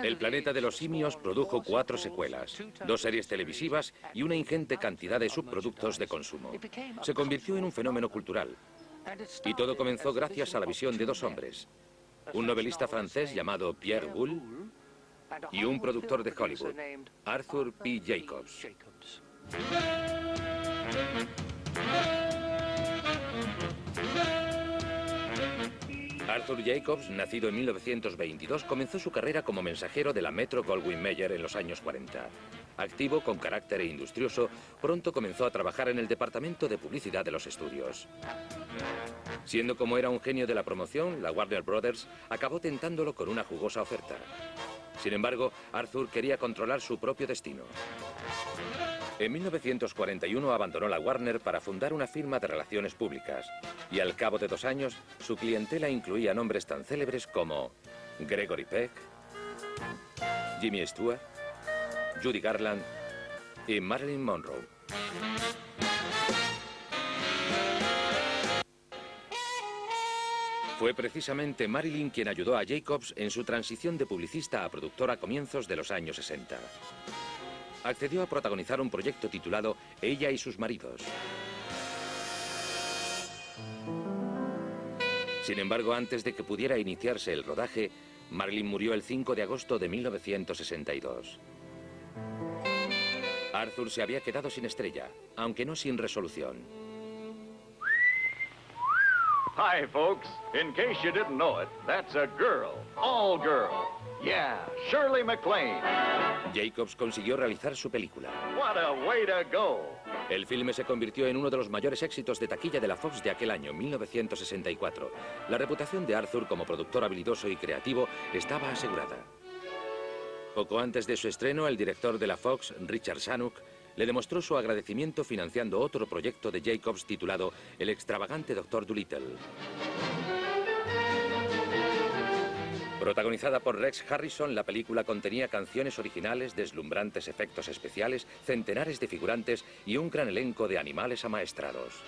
El planeta de los simios produjo 4 secuelas, 2 series televisivas y una ingente cantidad de subproductos de consumo. Se convirtió en un fenómeno cultural. Y todo comenzó gracias a la visión de 2 hombres. Un novelista francés llamado Pierre Boulle y un productor de Hollywood, Arthur P. Jacobs. Arthur Jacobs, nacido en 1922, comenzó su carrera como mensajero de la Metro-Goldwyn-Mayer en los años 40. Activo, con carácter industrioso, pronto comenzó a trabajar en el departamento de publicidad de los estudios. Siendo como era un genio de la promoción, la Warner Brothers acabó tentándolo con una jugosa oferta. Sin embargo, Arthur quería controlar su propio destino. En 1941 abandonó la Warner para fundar una firma de relaciones públicas y al cabo de 2 años su clientela incluía nombres tan célebres como Gregory Peck, Jimmy Stewart, Judy Garland y Marilyn Monroe. Fue precisamente Marilyn quien ayudó a Jacobs en su transición de publicista a productor a comienzos de los años 60. Accedió a protagonizar un proyecto titulado Ella y sus maridos. Sin embargo, antes de que pudiera iniciarse el rodaje, Marilyn murió el 5 de agosto de 1962. Arthur se había quedado sin estrella, aunque no sin resolución. Hi, folks. In case you didn't know it, that's a girl. All girl. Yeah, Shirley MacLaine. Jacobs consiguió realizar su película. What a way to go. El filme se convirtió en uno de los mayores éxitos de taquilla de la Fox de aquel año, 1964. La reputación de Arthur como productor habilidoso y creativo estaba asegurada. Poco antes de su estreno, el director de la Fox, Richard Zanuck, le demostró su agradecimiento financiando otro proyecto de Jacobs titulado El extravagante Dr. Dolittle. Protagonizada por Rex Harrison, la película contenía canciones originales, deslumbrantes efectos especiales, centenares de figurantes y un gran elenco de animales amaestrados.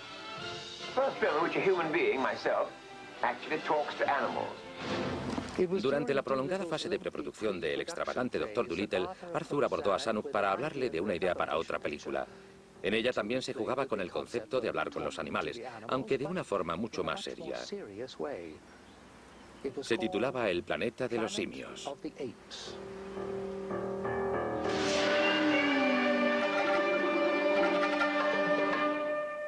Durante la prolongada fase de preproducción de El extravagante Dr. Dolittle, Arthur abordó a Zanuck para hablarle de una idea para otra película. En ella también se jugaba con el concepto de hablar con los animales, aunque de una forma mucho más seria. Se titulaba El planeta de los simios.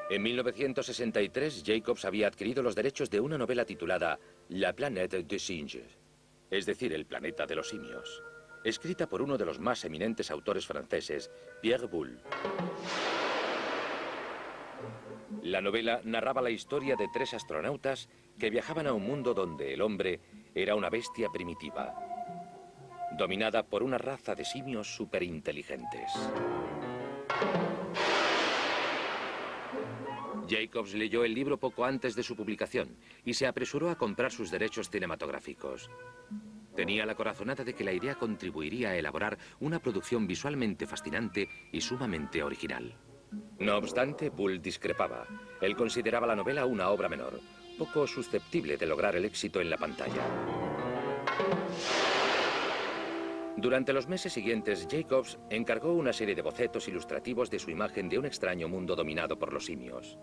En 1963, Jacobs había adquirido los derechos de una novela titulada La planète des singes, es decir, El planeta de los simios, escrita por uno de los más eminentes autores franceses, Pierre Boulle. La novela narraba la historia de 3 astronautas que viajaban a un mundo donde el hombre era una bestia primitiva, dominada por una raza de simios superinteligentes. Jacobs leyó el libro poco antes de su publicación y se apresuró a comprar sus derechos cinematográficos. Tenía la corazonada de que la idea contribuiría a elaborar una producción visualmente fascinante y sumamente original. No obstante, Boulle discrepaba. Él consideraba la novela una obra menor, poco susceptible de lograr el éxito en la pantalla. Durante los meses siguientes, Jacobs encargó una serie de bocetos ilustrativos de su imagen de un extraño mundo dominado por los simios.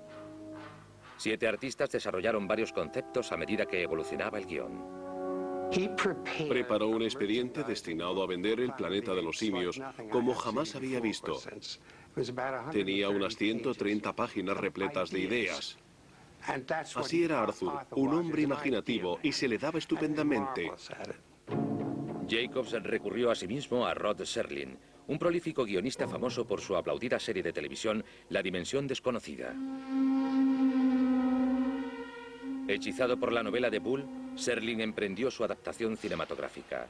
7 artistas desarrollaron varios conceptos a medida que evolucionaba el guión. Preparó un expediente destinado a vender el planeta de los simios como jamás había visto. Tenía unas 130 páginas repletas de ideas. Así era Arthur, un hombre imaginativo, y se le daba estupendamente. Jacobs recurrió asimismo a Rod Serling, un prolífico guionista famoso por su aplaudida serie de televisión La Dimensión Desconocida. Hechizado por la novela de Boulle, Serling emprendió su adaptación cinematográfica.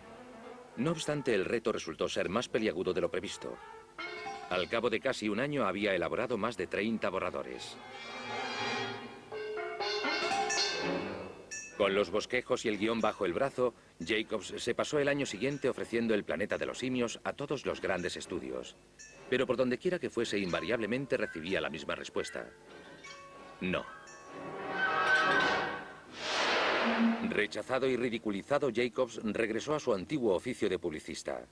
No obstante, el reto resultó ser más peliagudo de lo previsto. Al cabo de casi un año había elaborado más de 30 borradores. Con los bosquejos y el guión bajo el brazo, Jacobs se pasó el año siguiente ofreciendo El planeta de los simios a todos los grandes estudios. Pero por donde quiera que fuese, invariablemente recibía la misma respuesta: no. Rechazado y ridiculizado, Jacobs regresó a su antiguo oficio de publicista.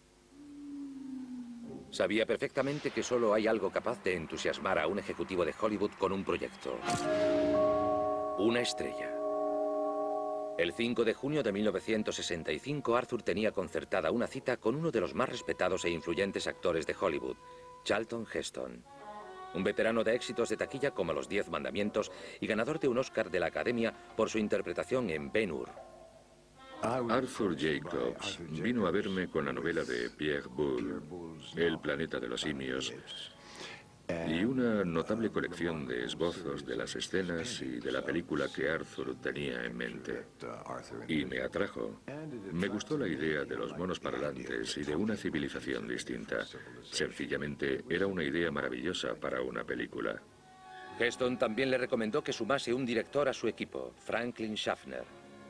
Sabía perfectamente que solo hay algo capaz de entusiasmar a un ejecutivo de Hollywood con un proyecto. Una estrella. El 5 de junio de 1965, Arthur tenía concertada una cita con uno de los más respetados e influyentes actores de Hollywood, Charlton Heston. Un veterano de éxitos de taquilla como Los 10 Mandamientos y ganador de un Oscar de la Academia por su interpretación en Ben-Hur. Arthur Jacobs vino a verme con la novela de Pierre Boulle, El planeta de los simios, y una notable colección de esbozos de las escenas y de la película que Arthur tenía en mente. Y me atrajo. Me gustó la idea de los monos parlantes y de una civilización distinta. Sencillamente, era una idea maravillosa para una película. Heston también le recomendó que sumase un director a su equipo, Franklin Schaffner,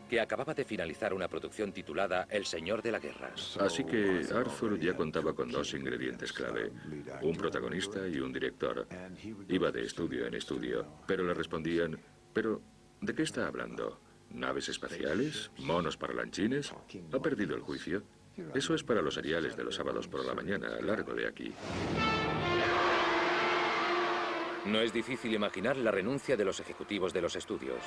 que acababa de finalizar una producción titulada El Señor de la Guerra. Así que Arthur ya contaba con dos ingredientes clave, un protagonista y un director. Iba de estudio en estudio, pero le respondían, ¿pero de qué está hablando? ¿Naves espaciales? ¿Monos parlanchines? ¿Ha perdido el juicio? Eso es para los seriales de los sábados por la mañana, largo de aquí. No es difícil imaginar la renuncia de los ejecutivos de los estudios.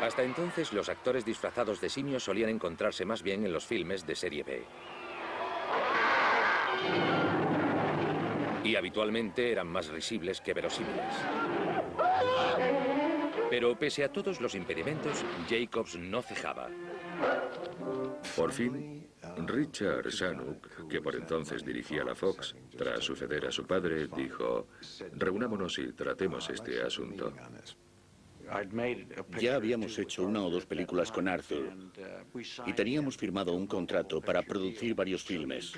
Hasta entonces, los actores disfrazados de simios solían encontrarse más bien en los filmes de serie B. Y habitualmente eran más risibles que verosímiles. Pero pese a todos los impedimentos, Jacobs no cejaba. Por fin, Richard Zanuck, que por entonces dirigía la Fox, tras suceder a su padre, dijo, reunámonos y tratemos este asunto. Ya habíamos hecho una o dos películas con Arthur y teníamos firmado un contrato para producir varios filmes.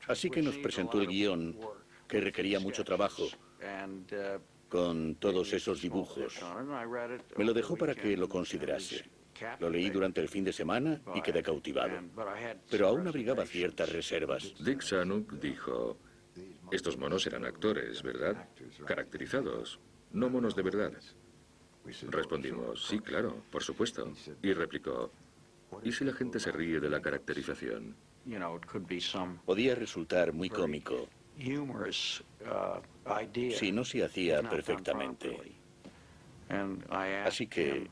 Así que nos presentó el guión, que requería mucho trabajo, con todos esos dibujos. Me lo dejó para que lo considerase. Lo leí durante el fin de semana y quedé cautivado. Pero aún abrigaba ciertas reservas. Dick Zanuck dijo, estos monos eran actores, ¿verdad? Caracterizados, no monos de verdad. Respondimos, sí, claro, por supuesto. Y replicó, ¿y si la gente se ríe de la caracterización? Podía resultar muy cómico si no se hacía perfectamente. Así que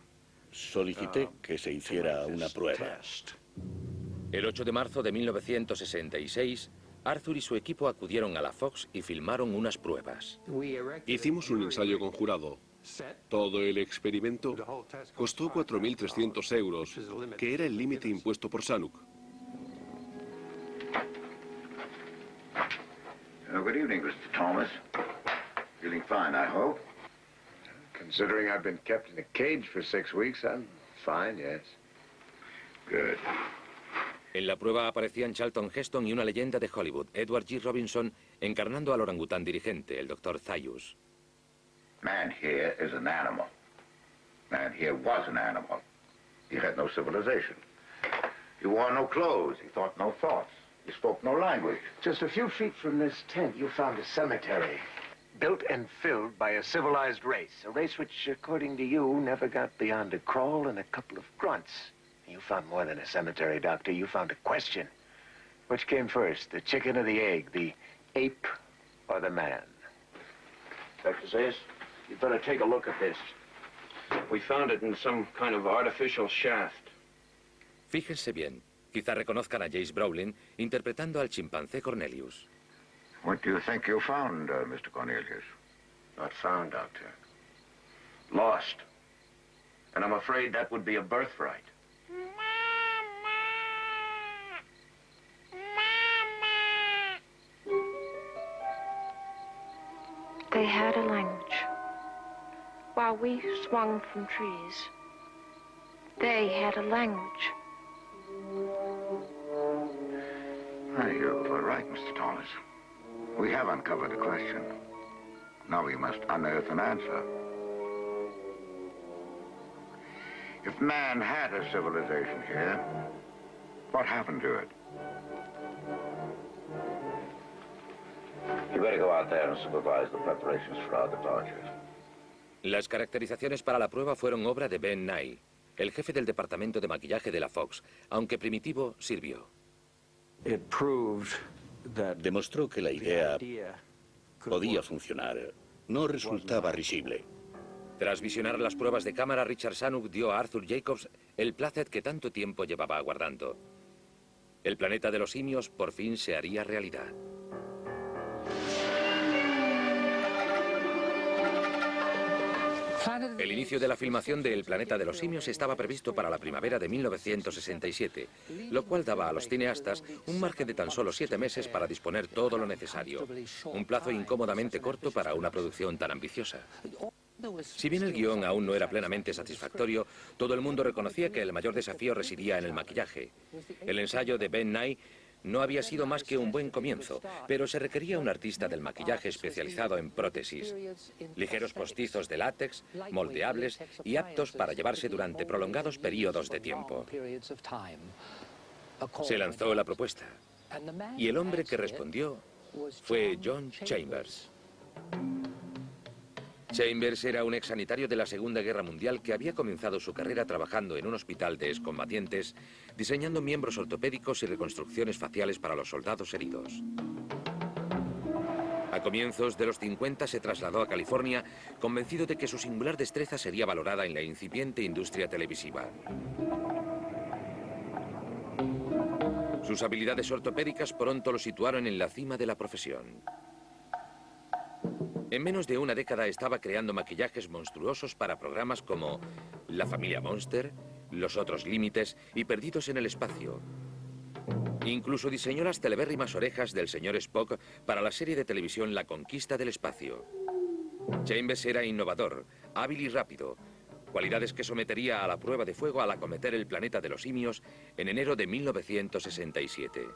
solicité que se hiciera una prueba. El 8 de marzo de 1966, Arthur y su equipo acudieron a la Fox y filmaron unas pruebas. Hicimos un ensayo conjurado. Todo el experimento costó 4.300 euros, que era el límite impuesto por Zanuck. Good evening, Mr. Thomas. Feeling fine, I hope. Considering I've been kept in a cage for 6 weeks, I'm fine, yes. Good. En la prueba aparecían Charlton Heston y una leyenda de Hollywood, Edward G. Robinson, encarnando al orangután dirigente, el Dr. Zaius. Man here is an animal. Man here was an animal. He had no civilization. He wore no clothes. He thought no thoughts. He spoke no language. Just a few feet from this tent, you found a cemetery. Built and filled by a civilized race. A race which, according to you, never got beyond a crawl and a couple of grunts. You found more than a cemetery, Doctor. You found a question. Which came first, the chicken or the egg? The ape or the man? Dr. Zayas, you'd better take a look at this. We found it in some kind of artificial shaft. Fíjense bien. Quizá reconozcan a Jace Brolin interpretando al chimpancé Cornelius. What do you think you found, Mr. Cornelius? Not found, Doctor. Lost. And I'm afraid that would be a birthright. They had a language. While we swung from trees, they had a language. You're right, Mr. Thomas. We have uncovered a question. Now we must unearth an answer. If man had a civilization here, what happened to it? You better go out there and supervise the preparations for our departure. Las caracterizaciones para la prueba fueron obra de Ben Nye, el jefe del departamento de maquillaje de la Fox, aunque primitivo, sirvió. Demostró que la idea podía funcionar. No resultaba risible. Tras visionar las pruebas de cámara, Richard Zanuck dio a Arthur Jacobs el placer que tanto tiempo llevaba aguardando. El planeta de los simios por fin se haría realidad. El inicio de la filmación de El planeta de los simios estaba previsto para la primavera de 1967, lo cual daba a los cineastas un margen de tan solo 7 meses para disponer todo lo necesario, un plazo incómodamente corto para una producción tan ambiciosa. Si bien el guión aún no era plenamente satisfactorio, todo el mundo reconocía que el mayor desafío residía en el maquillaje. El ensayo de Ben Nye no había sido más que un buen comienzo, pero se requería un artista del maquillaje especializado en prótesis, ligeros postizos de látex, moldeables y aptos para llevarse durante prolongados periodos de tiempo. Se lanzó la propuesta, y el hombre que respondió fue John Chambers. Chambers era un ex sanitario de la Segunda Guerra Mundial que había comenzado su carrera trabajando en un hospital de excombatientes, diseñando miembros ortopédicos y reconstrucciones faciales para los soldados heridos. A comienzos de los 50 se trasladó a California, convencido de que su singular destreza sería valorada en la incipiente industria televisiva. Sus habilidades ortopédicas pronto lo situaron en la cima de la profesión. En menos de una década estaba creando maquillajes monstruosos para programas como La familia Monster, Los otros límites y Perdidos en el espacio. Incluso diseñó las celebérrimas orejas del señor Spock para la serie de televisión La conquista del espacio. Chambers era innovador, hábil y rápido, cualidades que sometería a la prueba de fuego al acometer el planeta de los simios en enero de 1967.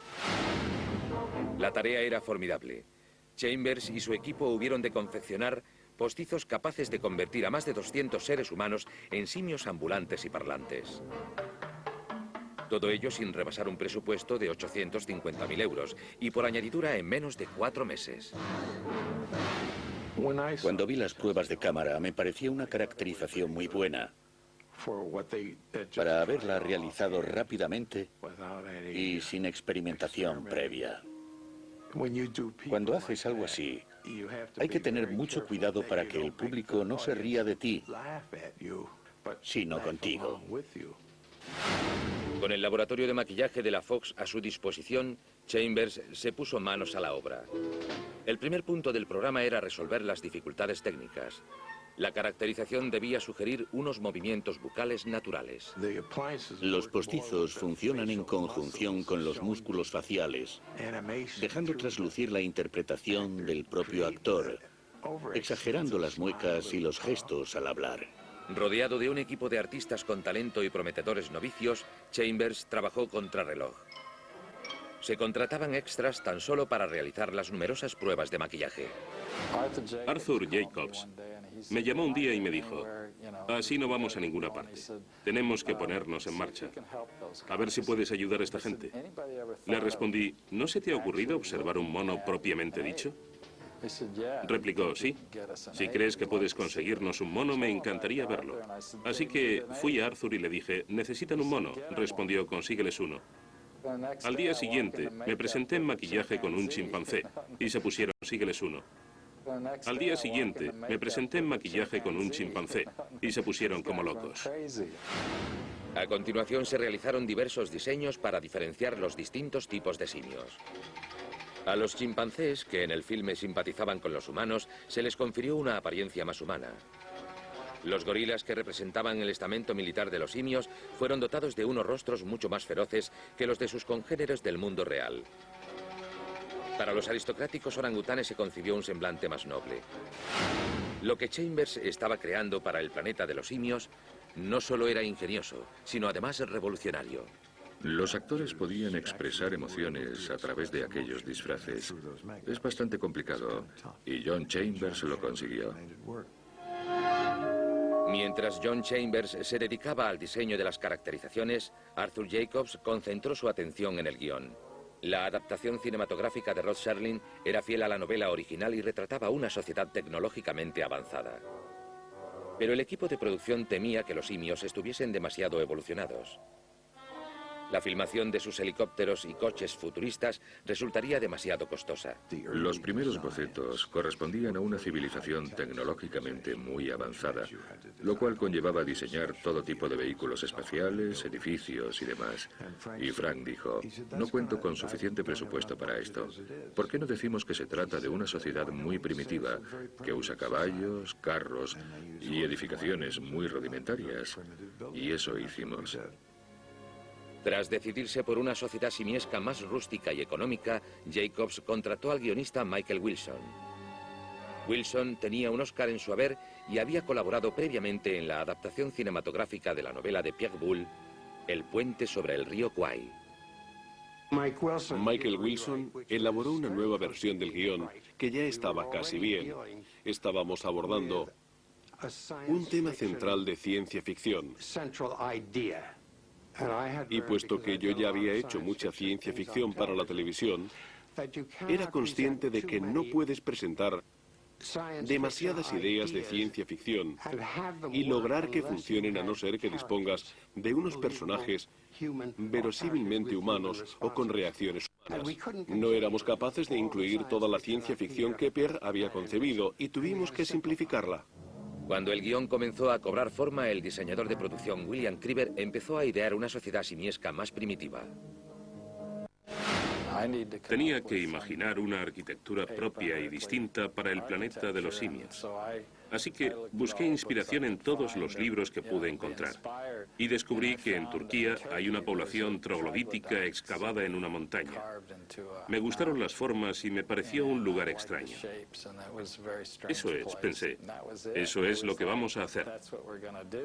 La tarea era formidable. Chambers y su equipo hubieron de confeccionar postizos capaces de convertir a más de 200 seres humanos en simios ambulantes y parlantes. Todo ello sin rebasar un presupuesto de 850.000 euros y por añadidura en menos de 4 meses. Cuando vi las pruebas de cámara me parecía una caracterización muy buena para haberla realizado rápidamente y sin experimentación previa. Cuando haces algo así, hay que tener mucho cuidado para que el público no se ría de ti, sino contigo. Con el laboratorio de maquillaje de la Fox a su disposición, Chambers se puso manos a la obra. El primer punto del programa era resolver las dificultades técnicas. La caracterización debía sugerir unos movimientos bucales naturales. Los postizos funcionan en conjunción con los músculos faciales, dejando traslucir la interpretación del propio actor, exagerando las muecas y los gestos al hablar. Rodeado de un equipo de artistas con talento y prometedores novicios, Chambers trabajó contrarreloj. Se contrataban extras tan solo para realizar las numerosas pruebas de maquillaje. Arthur Jacobs me llamó un día y me dijo: así no vamos a ninguna parte. Tenemos que ponernos en marcha. A ver si puedes ayudar a esta gente. Le respondí: ¿no se te ha ocurrido observar un mono propiamente dicho? Replicó: sí. Si crees que puedes conseguirnos un mono, me encantaría verlo. Así que fui a Arthur y le dije: necesitan un mono. Respondió: consígueles uno. Al día siguiente me presenté en maquillaje con un chimpancé y se pusieron: sígueles uno. Al día siguiente me presenté en maquillaje con un chimpancé y se pusieron como locos. A continuación se realizaron diversos diseños para diferenciar los distintos tipos de simios. A los chimpancés, que en el filme simpatizaban con los humanos, se les confirió una apariencia más humana. Los gorilas, que representaban el estamento militar de los simios, fueron dotados de unos rostros mucho más feroces que los de sus congéneres del mundo real. Para los aristocráticos orangutanes se concibió un semblante más noble. Lo que Chambers estaba creando para el planeta de los simios no solo era ingenioso, sino además revolucionario. Los actores podían expresar emociones a través de aquellos disfraces. Es bastante complicado, y John Chambers lo consiguió. Mientras John Chambers se dedicaba al diseño de las caracterizaciones, Arthur Jacobs concentró su atención en el guión. La adaptación cinematográfica de Rod Serling era fiel a la novela original y retrataba una sociedad tecnológicamente avanzada. Pero el equipo de producción temía que los simios estuviesen demasiado evolucionados. La filmación de sus helicópteros y coches futuristas resultaría demasiado costosa. Los primeros bocetos correspondían a una civilización tecnológicamente muy avanzada, lo cual conllevaba diseñar todo tipo de vehículos espaciales, edificios y demás. Y Frank dijo, no cuento con suficiente presupuesto para esto. ¿Por qué no decimos que se trata de una sociedad muy primitiva, que usa caballos, carros y edificaciones muy rudimentarias? Y eso hicimos. Tras decidirse por una sociedad simiesca más rústica y económica, Jacobs contrató al guionista Michael Wilson. Wilson tenía un Oscar en su haber y había colaborado previamente en la adaptación cinematográfica de la novela de Pierre Boulle, El puente sobre el río Kwai. Michael Wilson elaboró una nueva versión del guión que ya estaba casi bien. Estábamos abordando un tema central de ciencia ficción. Y puesto que yo ya había hecho mucha ciencia ficción para la televisión, era consciente de que no puedes presentar demasiadas ideas de ciencia ficción y lograr que funcionen a no ser que dispongas de unos personajes verosímilmente humanos o con reacciones humanas. No éramos capaces de incluir toda la ciencia ficción que Pierre había concebido y tuvimos que simplificarla. Cuando el guión comenzó a cobrar forma, el diseñador de producción William Kriver empezó a idear una sociedad simiesca más primitiva. Tenía que imaginar una arquitectura propia y distinta para el planeta de los simios. Así que busqué inspiración en todos los libros que pude encontrar. Y descubrí que en Turquía hay una población troglodítica excavada en una montaña. Me gustaron las formas y me pareció un lugar extraño. Eso es, pensé. Eso es lo que vamos a hacer.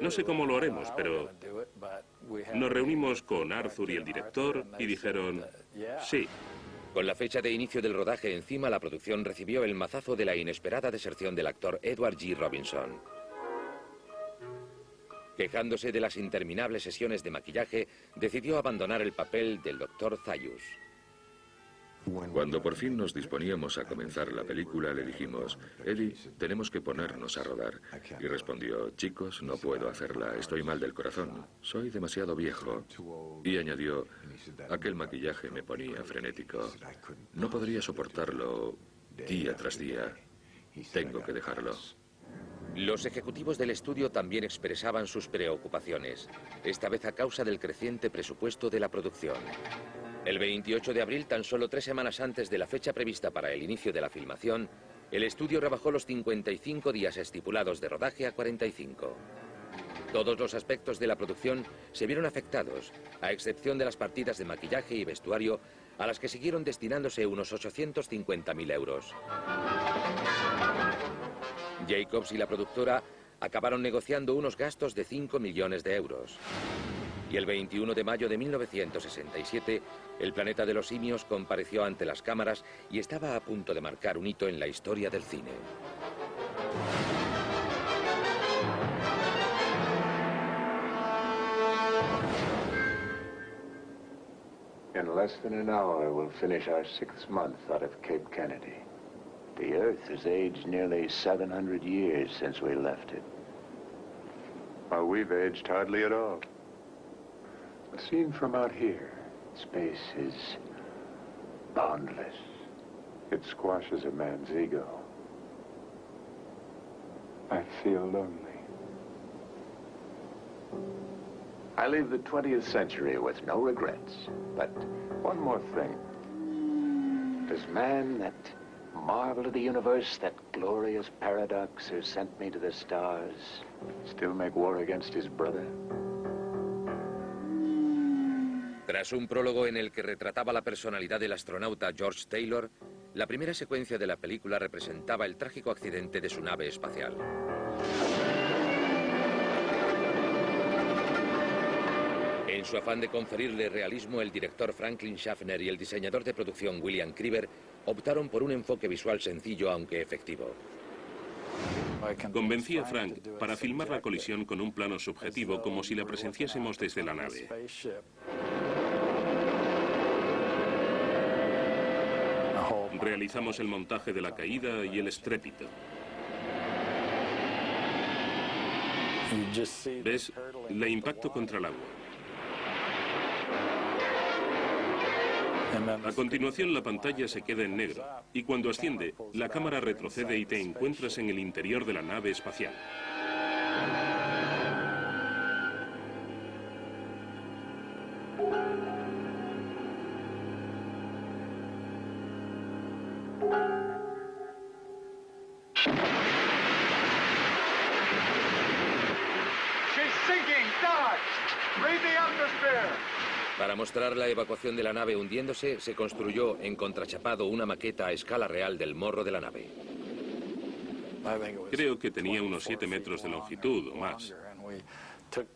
No sé cómo lo haremos, pero nos reunimos con Arthur y el director y dijeron, sí. Con la fecha de inicio del rodaje encima, la producción recibió el mazazo de la inesperada deserción del actor Edward G. Robinson. Quejándose de las interminables sesiones de maquillaje, decidió abandonar el papel del Dr. Zaius. Cuando por fin nos disponíamos a comenzar la película, le dijimos, Eddie, tenemos que ponernos a rodar. Y respondió, chicos, no puedo hacerla, estoy mal del corazón, soy demasiado viejo. Y añadió, aquel maquillaje me ponía frenético. No podría soportarlo día tras día. Tengo que dejarlo. Los ejecutivos del estudio también expresaban sus preocupaciones, esta vez a causa del creciente presupuesto de la producción. El 28 de abril, tan solo 3 semanas antes de la fecha prevista para el inicio de la filmación, el estudio rebajó los 55 días estipulados de rodaje a 45. Todos los aspectos de la producción se vieron afectados, a excepción de las partidas de maquillaje y vestuario, a las que siguieron destinándose unos 850.000 euros. Jacobs y la productora acabaron negociando unos gastos de 5 millones de euros. Y el 21 de mayo de 1967, el planeta de los simios compareció ante las cámaras y estaba a punto de marcar un hito en la historia del cine. In less than an hour, we'll finish our 6th month out of Cape Kennedy. The Earth has aged nearly 700 years since we left it. While we've aged hardly at all. Seen from out here, space is boundless. It squashes a man's ego. I feel lonely. I leave the 20th century with no regrets. But one more thing. Does man, that marvel of the universe, that glorious paradox who sent me to the stars, still make war against his brother? Tras un prólogo en el que retrataba la personalidad del astronauta George Taylor, la primera secuencia de la película representaba el trágico accidente de su nave espacial. En su afán de conferirle realismo, el director Franklin Schaffner y el diseñador de producción William Kriver optaron por un enfoque visual sencillo aunque efectivo. Convencí a Frank para filmar la colisión con un plano subjetivo como si la presenciásemos desde la nave. Realizamos el montaje de la caída y el estrépito. ¿Ves? Le impacto contra el agua. A continuación, la pantalla se queda en negro, y cuando asciende, la cámara retrocede y te encuentras en el interior de la nave espacial. Para mostrar la evacuación de la nave hundiéndose, se construyó en contrachapado una maqueta a escala real del morro de la nave. Creo que tenía unos 7 metros de longitud o más.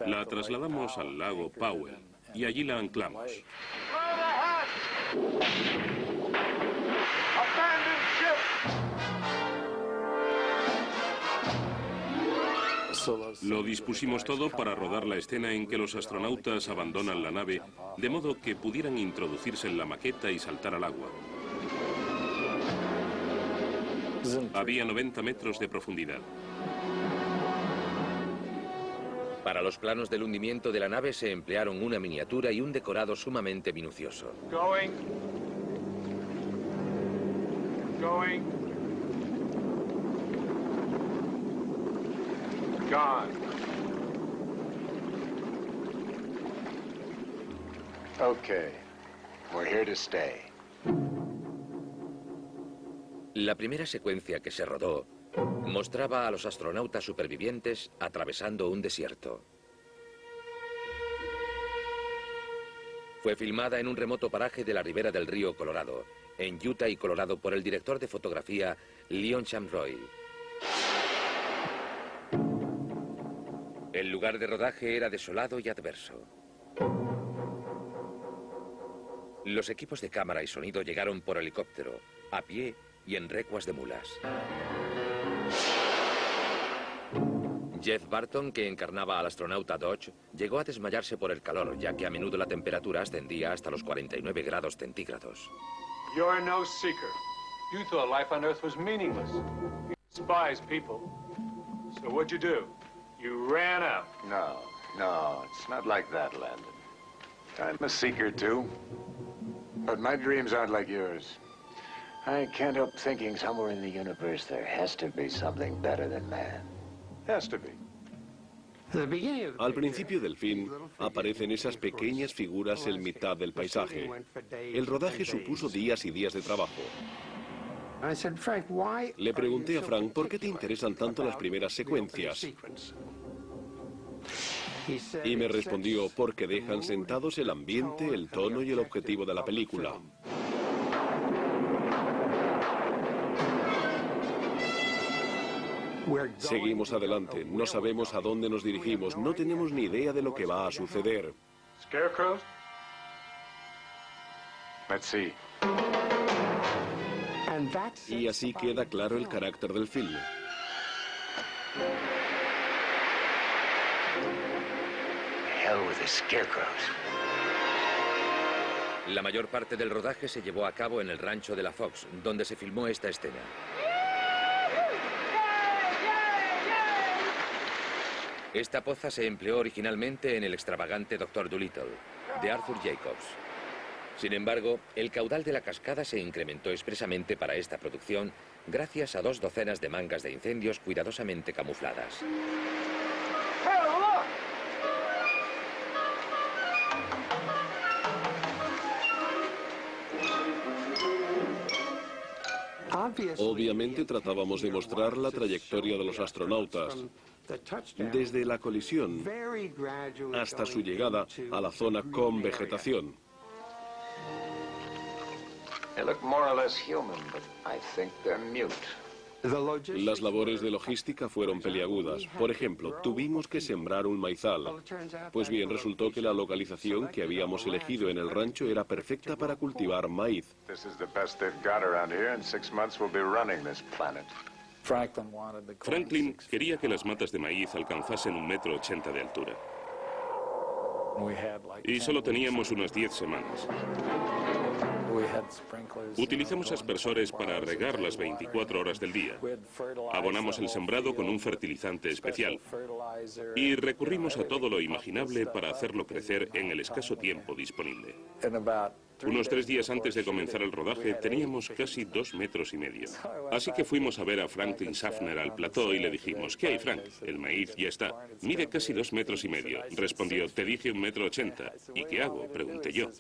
La trasladamos al lago Powell y allí la anclamos. Lo dispusimos todo para rodar la escena en que los astronautas abandonan la nave, de modo que pudieran introducirse en la maqueta y saltar al agua. Había 90 metros de profundidad. Para los planos del hundimiento de la nave se emplearon una miniatura y un decorado sumamente minucioso. Gone. Okay, we're here to stay. La primera secuencia que se rodó mostraba a los astronautas supervivientes atravesando un desierto. Fue filmada en un remoto paraje de la ribera del río Colorado, en Utah y Colorado, por el director de fotografía Leon Shamroy. El lugar de rodaje era desolado y adverso. Los equipos de cámara y sonido llegaron por helicóptero, a pie y en recuas de mulas. Jeff Barton, que encarnaba al astronauta Dodge, llegó a desmayarse por el calor, ya que a menudo la temperatura ascendía hasta los 49 grados centígrados. You're no seeker. You thought life on Earth was meaningless. You despise people. So what'd you do? You ran out. No, it's not like that, Landon. I'm a seeker, too. But my dreams aren't like yours. I can't help thinking somewhere in the universe there has to be something better than man. Has to be. Al principio del film aparecen esas pequeñas figuras en mitad del paisaje. El rodaje supuso días y días de trabajo. Le pregunté a Frank por qué te interesan tanto las primeras secuencias. Y me respondió, porque dejan sentados el ambiente, el tono y el objetivo de la película. Seguimos adelante, no sabemos a dónde nos dirigimos, no tenemos ni idea de lo que va a suceder. Scarecrows? Let's see. Y así queda claro el carácter del filme. Hell with the scarecrows. La mayor parte del rodaje se llevó a cabo en el rancho de la Fox, donde se filmó esta escena. Esta poza se empleó originalmente en el extravagante Dr. Dolittle, de Arthur Jacobs. Sin embargo, el caudal de la cascada se incrementó expresamente para esta producción gracias a 2 docenas de mangas de incendios cuidadosamente camufladas. Obviamente tratábamos de mostrar la trayectoria de los astronautas, desde la colisión hasta su llegada a la zona con vegetación. Las labores de logística fueron peliagudas. Por ejemplo, tuvimos que sembrar un maizal. Pues bien, resultó que la localización que habíamos elegido en el rancho era perfecta para cultivar maíz. Franklin quería que las matas de maíz alcanzasen 1,80 m de altura. Y solo teníamos unas 10 semanas. Utilizamos aspersores para regar las 24 horas del día. Abonamos el sembrado con un fertilizante especial. Y recurrimos a todo lo imaginable para hacerlo crecer en el escaso tiempo disponible. Unos 3 días antes de comenzar el rodaje teníamos casi 2,5 metros. Así que fuimos a ver a Franklin Schaffner al plató y le dijimos: ¿qué hay, Frank? El maíz ya está. Mide casi 2,5 metros. Respondió: te dije 1,80 m. ¿Y qué hago?, pregunté yo.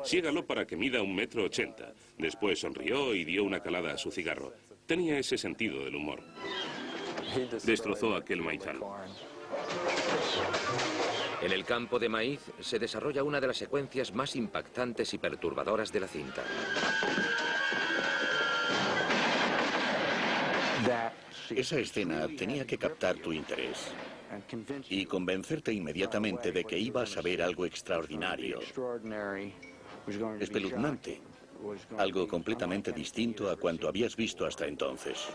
Siégalo para que mida 1,80 m. Después sonrió y dio una calada a su cigarro. Tenía ese sentido del humor. Destrozó aquel maizal. En el campo de maíz se desarrolla una de las secuencias más impactantes y perturbadoras de la cinta. Esa escena tenía que captar tu interés y convencerte inmediatamente de que ibas a ver algo extraordinario, espeluznante, algo completamente distinto a cuanto habías visto hasta entonces.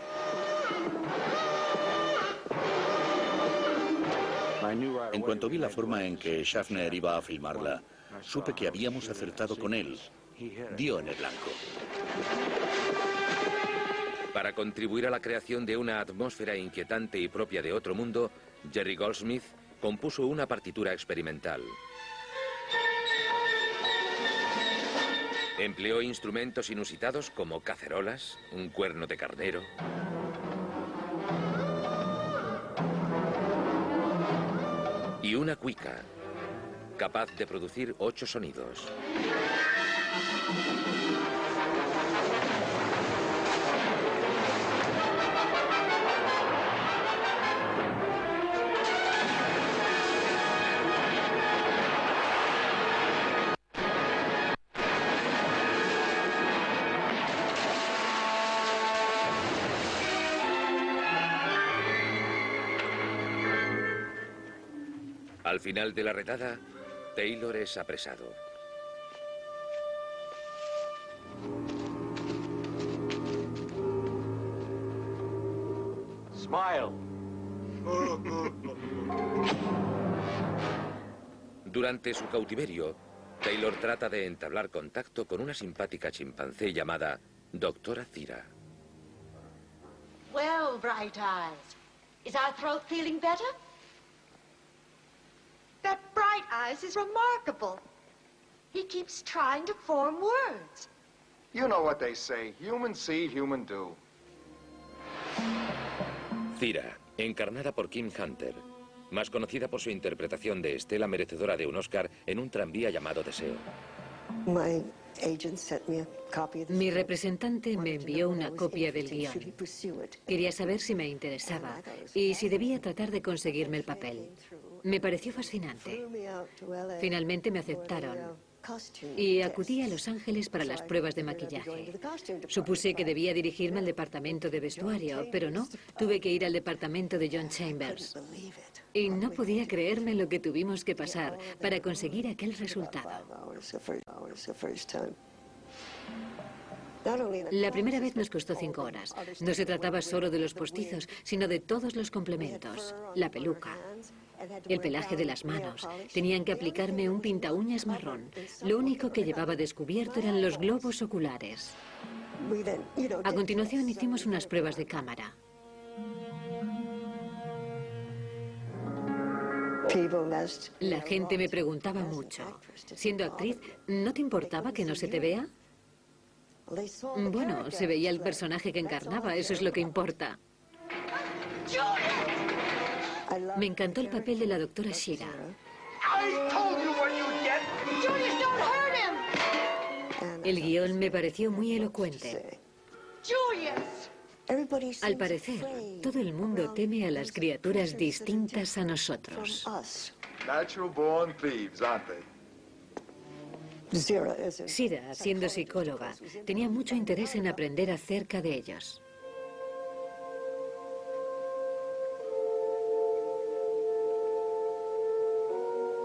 En cuanto vi la forma en que Schaffner iba a filmarla, supe que habíamos acertado con él. Dio en el blanco. Para contribuir a la creación de una atmósfera inquietante y propia de otro mundo, Jerry Goldsmith compuso una partitura experimental. Empleó instrumentos inusitados como cacerolas, un cuerno de carnero y una cuica, capaz de producir 8 sonidos. Al final de la redada, Taylor es apresado. Smile. Durante su cautiverio, Taylor trata de entablar contacto con una simpática chimpancé llamada Doctora Thira. Well, Bright Eyes, is our throat feeling better? That Bright Eyes is remarkable. He keeps trying to form words. You know what they say, human see, human do. Thira, encarnada por Kim Hunter, más conocida por su interpretación de Estela, merecedora de un Oscar en Un tranvía llamado Deseo. Mi representante me envió una copia del guión. Quería saber si me interesaba y si debía tratar de conseguirme el papel. Me pareció fascinante. Finalmente me aceptaron y acudí a Los Ángeles para las pruebas de maquillaje. Supuse que debía dirigirme al departamento de vestuario, pero no, tuve que ir al departamento de John Chambers. Y no podía creerme lo que tuvimos que pasar para conseguir aquel resultado. La primera vez nos costó 5 horas. No se trataba solo de los postizos, sino de todos los complementos. La peluca, el pelaje de las manos. Tenían que aplicarme un pintaúñas marrón. Lo único que llevaba descubierto eran los globos oculares. A continuación hicimos unas pruebas de cámara. La gente me preguntaba mucho. Siendo actriz, ¿no te importaba que no se te vea? Bueno, se veía el personaje que encarnaba, eso es lo que importa. Me encantó el papel de la doctora Shira. El guión me pareció muy elocuente. Al parecer, todo el mundo teme a las criaturas distintas a nosotros. Shira, siendo psicóloga, tenía mucho interés en aprender acerca de ellos.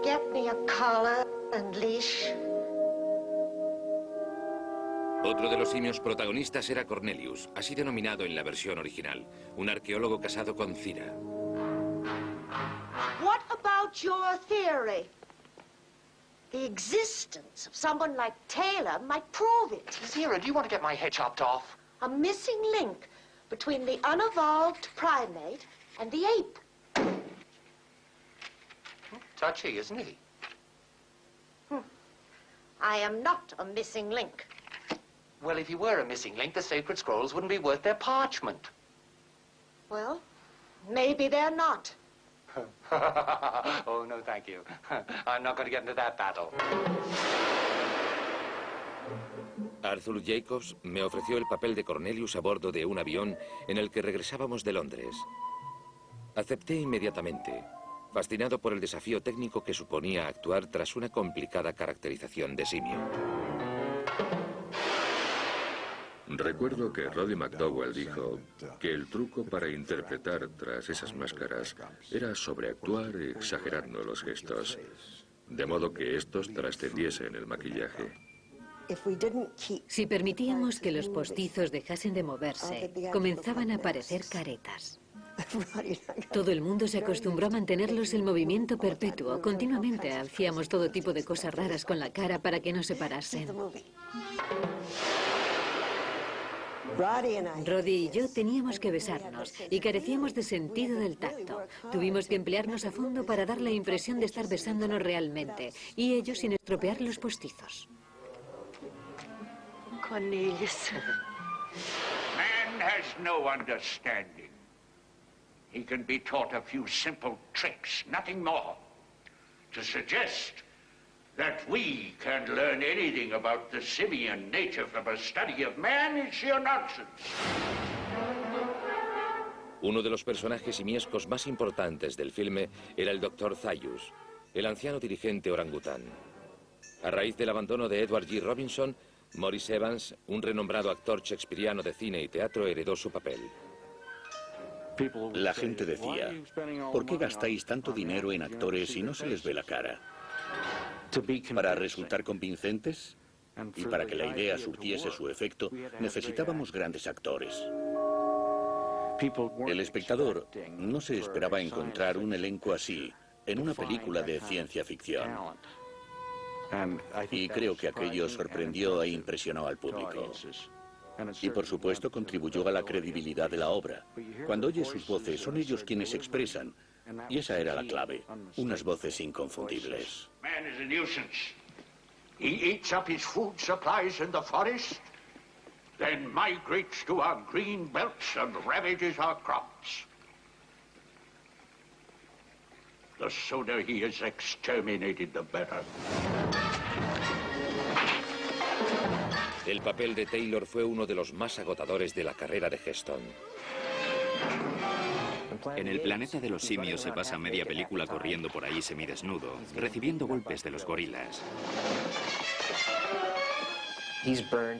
Get me a collar and leash. Otro de los simios protagonistas era Cornelius, así denominado en la versión original, un arqueólogo casado con Thira. What about your theory? The existence of someone like Taylor might prove it. Zira, do you want to get my head chopped off? A missing link between the unevolved primate and the ape. Touchy, isn't he? I am not a missing link. Well, if you were a missing link, the sacred scrolls wouldn't be worth their parchment. Well, maybe they're not. Oh, no, thank you. I'm not going to get into that battle. Arthur Jacobs me ofreció el papel de Cornelius a bordo de un avión en el que regresábamos de Londres. Acepté inmediatamente, fascinado por el desafío técnico que suponía actuar tras una complicada caracterización de simio. Recuerdo que Roddy McDowall dijo que el truco para interpretar tras esas máscaras era sobreactuar exagerando los gestos, de modo que estos trascendiesen el maquillaje. Si permitíamos que los postizos dejasen de moverse, comenzaban a aparecer caretas. Todo el mundo se acostumbró a mantenerlos en movimiento perpetuo. Continuamente hacíamos todo tipo de cosas raras con la cara para que no se parasen. Roddy y yo teníamos que besarnos y carecíamos de sentido del tacto. Tuvimos que emplearnos a fondo para dar la impresión de estar besándonos realmente, y ello sin estropear los postizos. Cornelius. Man has no understanding. He can be taught a few simple tricks, nothing more. To suggest that we can learn anything about the simian nature from a study of man is sheer nonsense. Uno de los personajes simiescos más importantes del filme era el Dr. Zaius, el anciano dirigente orangután. A raíz del abandono de Edward G. Robinson, Maurice Evans, un renombrado actor shakespeariano de cine y teatro, heredó su papel. La gente decía, ¿por qué gastáis tanto dinero en actores si no se les ve la cara? Para resultar convincentes y para que la idea surtiese su efecto, necesitábamos grandes actores. El espectador no se esperaba encontrar un elenco así en una película de ciencia ficción. Y creo que aquello sorprendió e impresionó al público. Y por supuesto contribuyó a la credibilidad de la obra. Cuando oyes sus voces, son ellos quienes expresan. Y esa era la clave, unas voces inconfundibles. Man is a nuisance. He eats up his food supplies in the forest, then migrates to our green belts and ravages our crops. The sooner he is exterminated, the better. El papel de Taylor fue uno de los más agotadores de la carrera de Heston. En el planeta de los simios se pasa media película corriendo por ahí semidesnudo, recibiendo golpes de los gorilas.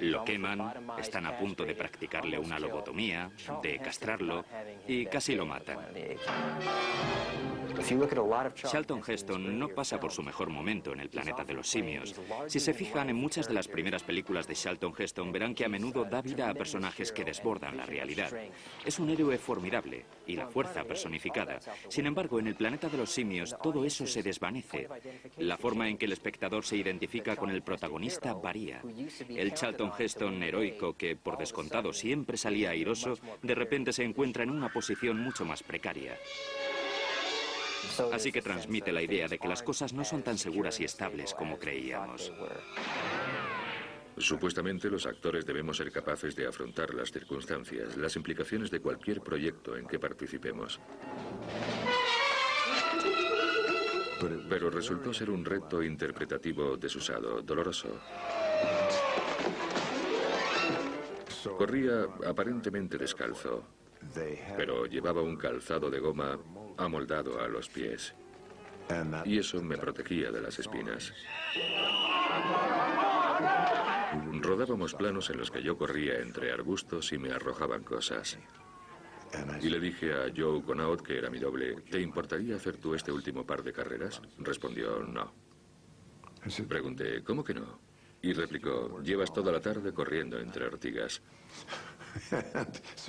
Lo queman, están a punto de practicarle una lobotomía, de castrarlo, y casi lo matan. Charlton Heston no pasa por su mejor momento en el planeta de los simios. Si se fijan en muchas de las primeras películas de Charlton Heston, verán que a menudo da vida a personajes que desbordan la realidad. Es un héroe formidable y la fuerza personificada. Sin embargo, en el planeta de los simios, todo eso se desvanece. La forma en que el espectador se identifica con el protagonista varía. El Charlton Heston heroico, que por descontado siempre salía airoso, de repente se encuentra en una posición mucho más precaria. Así que transmite la idea de que las cosas no son tan seguras y estables como creíamos. Supuestamente los actores debemos ser capaces de afrontar las circunstancias, las implicaciones de cualquier proyecto en que participemos. Pero resultó ser un reto interpretativo desusado, doloroso. Corría aparentemente descalzo, pero llevaba un calzado de goma amoldado a los pies. Y eso me protegía de las espinas. Rodábamos planos en los que yo corría entre arbustos y me arrojaban cosas. Y le dije a Joe Connaught, que era mi doble, ¿te importaría hacer tú este último par de carreras? Respondió, no. Pregunté, ¿cómo que no? Y replicó, llevas toda la tarde corriendo entre ortigas.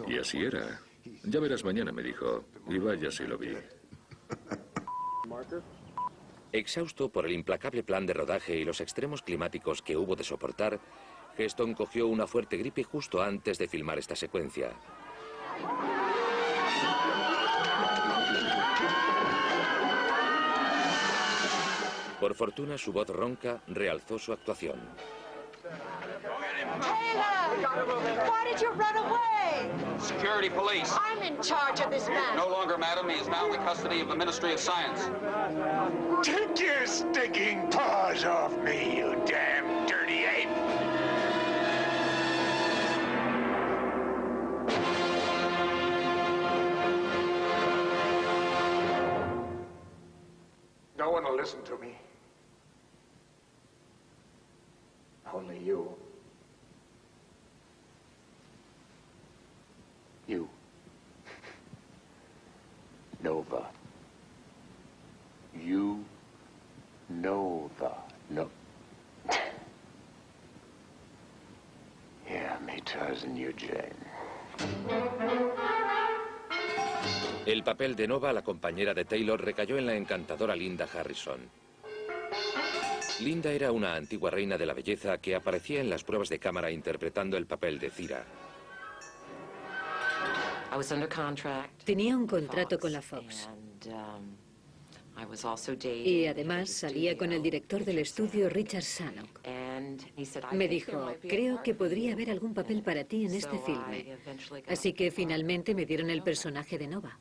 Y así era. Ya verás mañana, me dijo. Y vaya si lo vi. Exhausto por el implacable plan de rodaje y los extremos climáticos que hubo de soportar, Heston cogió una fuerte gripe justo antes de filmar esta secuencia. Por fortuna, su voz ronca realzó su actuación. Taylor! Why did you run away? Security police. I'm in charge of this man. No longer, madam. He is now in the custody of the Ministry of Science. Take your stinking paws off me, you damn dirty ape! No one will listen to me. Only you. You. Nova. You. Nova. No. Yeah, me Tarzan, you Jane. El papel de Nova, la compañera de Taylor, recayó en la encantadora Linda Harrison. Linda era una antigua reina de la belleza que aparecía en las pruebas de cámara interpretando el papel de Cira. Tenía un contrato con la Fox. Y además salía con el director del estudio, Richard Zanuck. Me dijo, creo que podría haber algún papel para ti en este filme. Así que finalmente me dieron el personaje de Nova.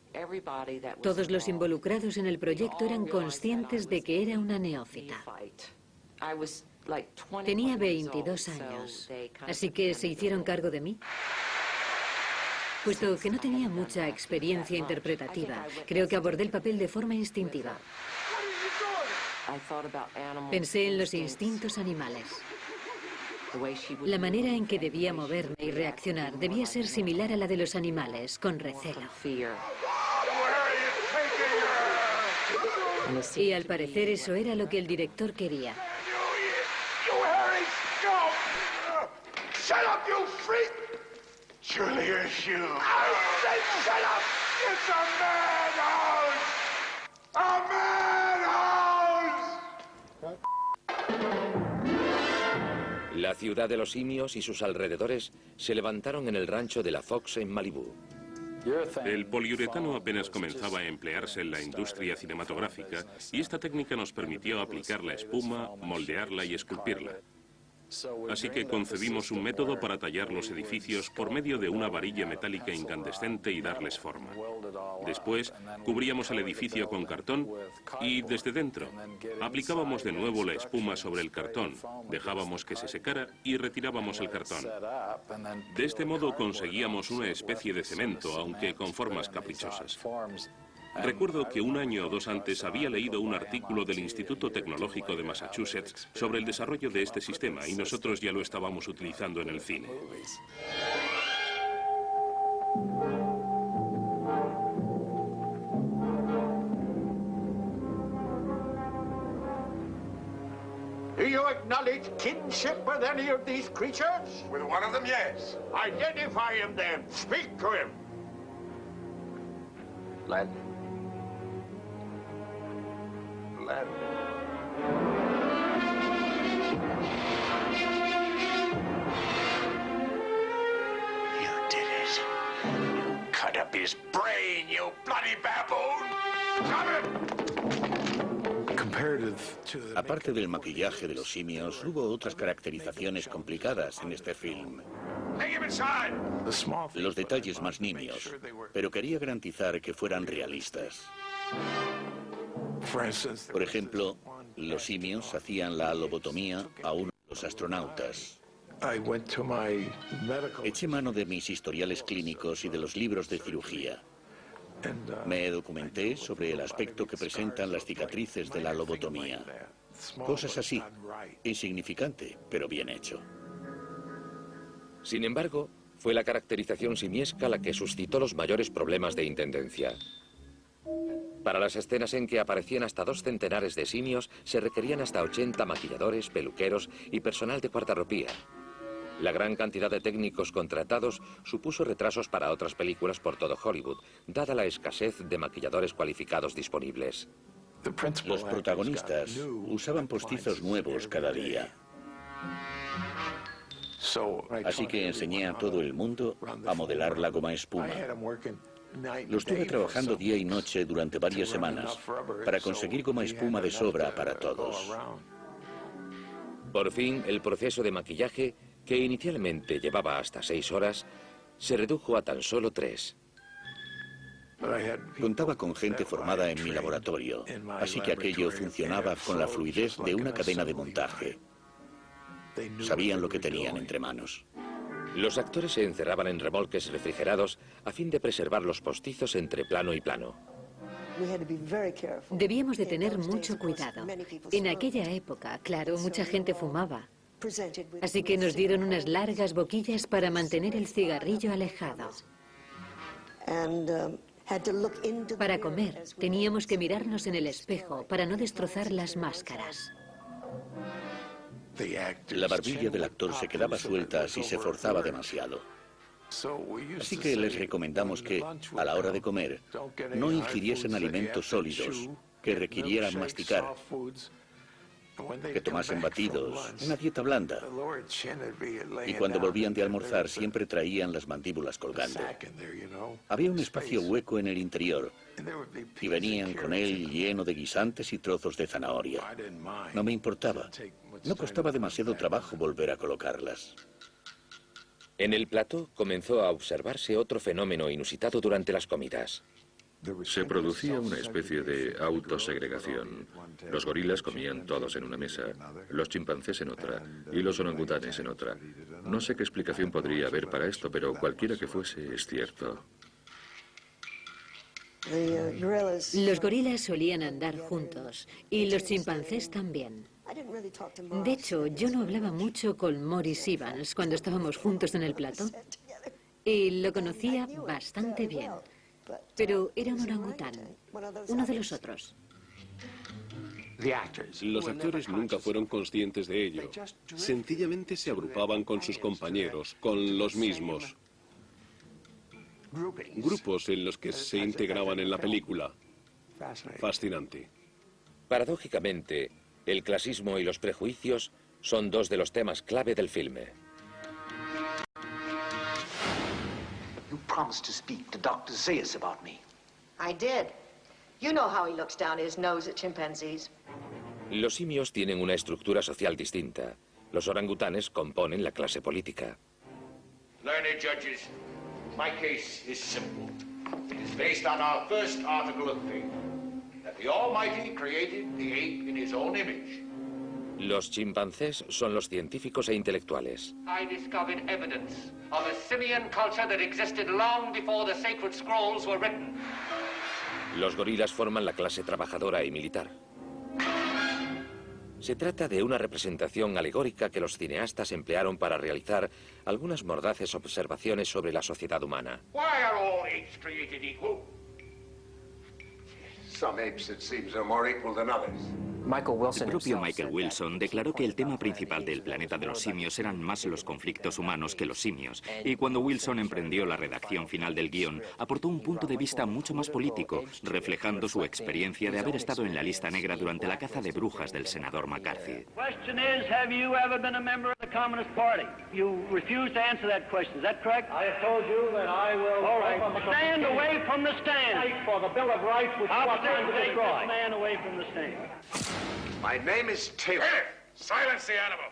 Todos los involucrados en el proyecto eran conscientes de que era una neófita. Tenía 22 años, así que se hicieron cargo de mí. Puesto que no tenía mucha experiencia interpretativa, creo que abordé el papel de forma instintiva. Pensé en los instintos animales. La manera en que debía moverme y reaccionar debía ser similar a la de los animales, con recelo. Y al parecer eso era lo que el director quería. Shut up, you freak! Surely you're you. I said shut up! It's a madhouse! A madhouse! La ciudad de los simios y sus alrededores se levantaron en el rancho de la Fox en Malibú. El poliuretano apenas comenzaba a emplearse en la industria cinematográfica y esta técnica nos permitió aplicar la espuma, moldearla y esculpirla. Así que concebimos un método para tallar los edificios por medio de una varilla metálica incandescente y darles forma. Después, cubríamos el edificio con cartón y, desde dentro, aplicábamos de nuevo la espuma sobre el cartón, dejábamos que se secara y retirábamos el cartón. De este modo conseguíamos una especie de cemento, aunque con formas caprichosas. Recuerdo que un año o dos antes había leído un artículo del Instituto Tecnológico de Massachusetts sobre el desarrollo de este sistema y nosotros ya lo estábamos utilizando en el cine. Do you acknowledge kinship with any of these creatures? With one of them, yes. Identify him then. Speak to him. Len. You did it. You cut up his brain, you bloody baboon! Aparte del maquillaje de los simios, hubo otras caracterizaciones complicadas en este film. Los detalles más nimios, pero quería garantizar que fueran realistas. Por ejemplo, los simios hacían la lobotomía a uno de los astronautas. Eché mano de mis historiales clínicos y de los libros de cirugía. Me documenté sobre el aspecto que presentan las cicatrices de la lobotomía. Cosas así. Insignificante, pero bien hecho. Sin embargo, fue la caracterización simiesca la que suscitó los mayores problemas de intendencia. Para las escenas en que aparecían hasta 2 centenares de simios, se requerían hasta 80 maquilladores, peluqueros y personal de guardarropía. La gran cantidad de técnicos contratados supuso retrasos para otras películas por todo Hollywood, dada la escasez de maquilladores cualificados disponibles. Los protagonistas usaban postizos nuevos cada día. Así que enseñé a todo el mundo a modelar la goma espuma. Lo estuve trabajando día y noche durante varias semanas para conseguir goma espuma de sobra para todos. Por fin, el proceso de maquillaje, que inicialmente llevaba hasta 6 horas, se redujo a tan solo 3. Contaba con gente formada en mi laboratorio, así que aquello funcionaba con la fluidez de una cadena de montaje. Sabían lo que tenían entre manos. Los actores se encerraban en remolques refrigerados a fin de preservar los postizos entre plano y plano. Debíamos de tener mucho cuidado. En aquella época, claro, mucha gente fumaba. Así que nos dieron unas largas boquillas para mantener el cigarrillo alejado. Para comer, teníamos que mirarnos en el espejo para no destrozar las máscaras. La barbilla del actor se quedaba suelta si se forzaba demasiado. Así que les recomendamos que, a la hora de comer, no ingiriesen alimentos sólidos que requirieran masticar, que tomasen batidos, una dieta blanda. Y cuando volvían de almorzar siempre traían las mandíbulas colgando. Había un espacio hueco en el interior y venían con él lleno de guisantes y trozos de zanahoria. No me importaba. No costaba demasiado trabajo volver a colocarlas. En el plató comenzó a observarse otro fenómeno inusitado durante las comidas. Se producía una especie de autosegregación. Los gorilas comían todos en una mesa, los chimpancés en otra y los orangutanes en otra. No sé qué explicación podría haber para esto, pero cualquiera que fuese es cierto. Los gorilas solían andar juntos y los chimpancés también. De hecho, yo no hablaba mucho con Maurice Evans cuando estábamos juntos en el plató y lo conocía bastante bien. Pero era un orangután, uno de los otros. Los actores nunca fueron conscientes de ello. Sencillamente se agrupaban con sus compañeros, con los mismos. Grupos en los que se integraban en la película. Fascinante. Paradójicamente, el clasismo y los prejuicios son dos de los temas clave del filme. You promised to speak to Dr. Zayas about me. I did. You know how he looks down his nose at chimpanzees. Los simios tienen una estructura social distinta. Los orangutanes componen la clase política. Learned judges, my case is simple. It is based on our first article of faith, that the Almighty created the ape in his own image. Los chimpancés son los científicos e intelectuales. I discovered evidence of a simian culture that existed long before the sacred scrolls were written. Los gorilas forman la clase trabajadora y militar. Se trata de una representación alegórica que los cineastas emplearon para realizar algunas mordaces observaciones sobre la sociedad humana. Why are all apes created equal? Some apes, it seems, are more equal than others. El propio Michael Wilson declaró que el tema principal del planeta de los simios eran más los conflictos humanos que los simios, y cuando Wilson emprendió la redacción final del guión, aportó un punto de vista mucho más político, reflejando su experiencia de haber estado en la lista negra durante la caza de brujas del senador McCarthy. Question is, have you ever been a member of the Communist Party? You refuse to answer that question, is that correct? I have told you that I will... All right, stand away from the stand. Fight for the Bill of Rights, which I'll stand to destroy. This man away from the stand. My name is Taylor. Silence the animal.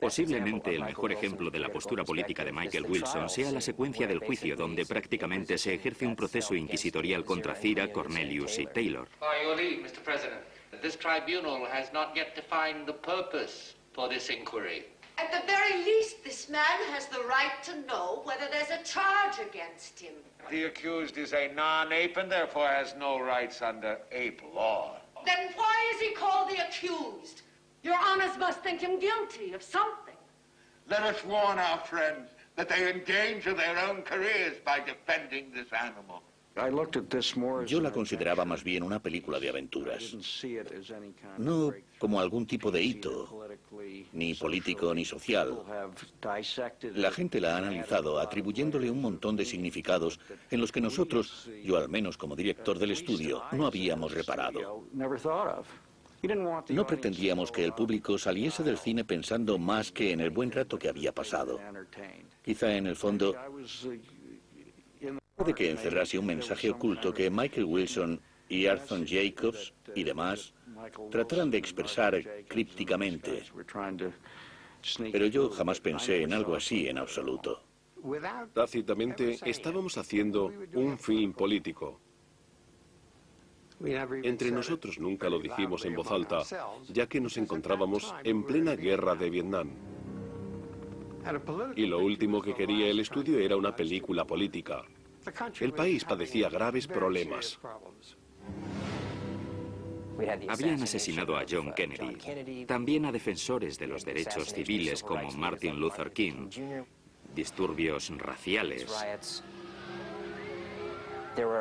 Posiblemente el mejor ejemplo de la postura política de Michael Wilson sea la secuencia del juicio donde prácticamente se ejerce un proceso inquisitorial contra Cira, Cornelius y Taylor. By your leave, Mr. President, that this tribunal has not yet defined the purpose for this inquiry. At the very least, this man has the right to know whether there's a charge against him. The accused is a non-ape and therefore has no rights under ape law. Then why is he called the accused? Your honors must think him guilty of something. Let us warn our friends that they endanger their own careers by defending this animal. Yo la consideraba más bien una película de aventuras. No como algún tipo de hito, ni político ni social. La gente la ha analizado atribuyéndole un montón de significados en los que nosotros, yo al menos como director del estudio, no habíamos reparado. No pretendíamos que el público saliese del cine pensando más que en el buen rato que había pasado. Quizá en el fondo puede que encerrase un mensaje oculto que Michael Wilson y Arthur Jacobs y demás trataran de expresar crípticamente. Pero yo jamás pensé en algo así en absoluto. Tácitamente, estábamos haciendo un film político. Entre nosotros nunca lo dijimos en voz alta, ya que nos encontrábamos en plena guerra de Vietnam. Y lo último que quería el estudio era una película política. El país padecía graves problemas. Habían asesinado a John Kennedy, también a defensores de los derechos civiles como Martin Luther King, disturbios raciales.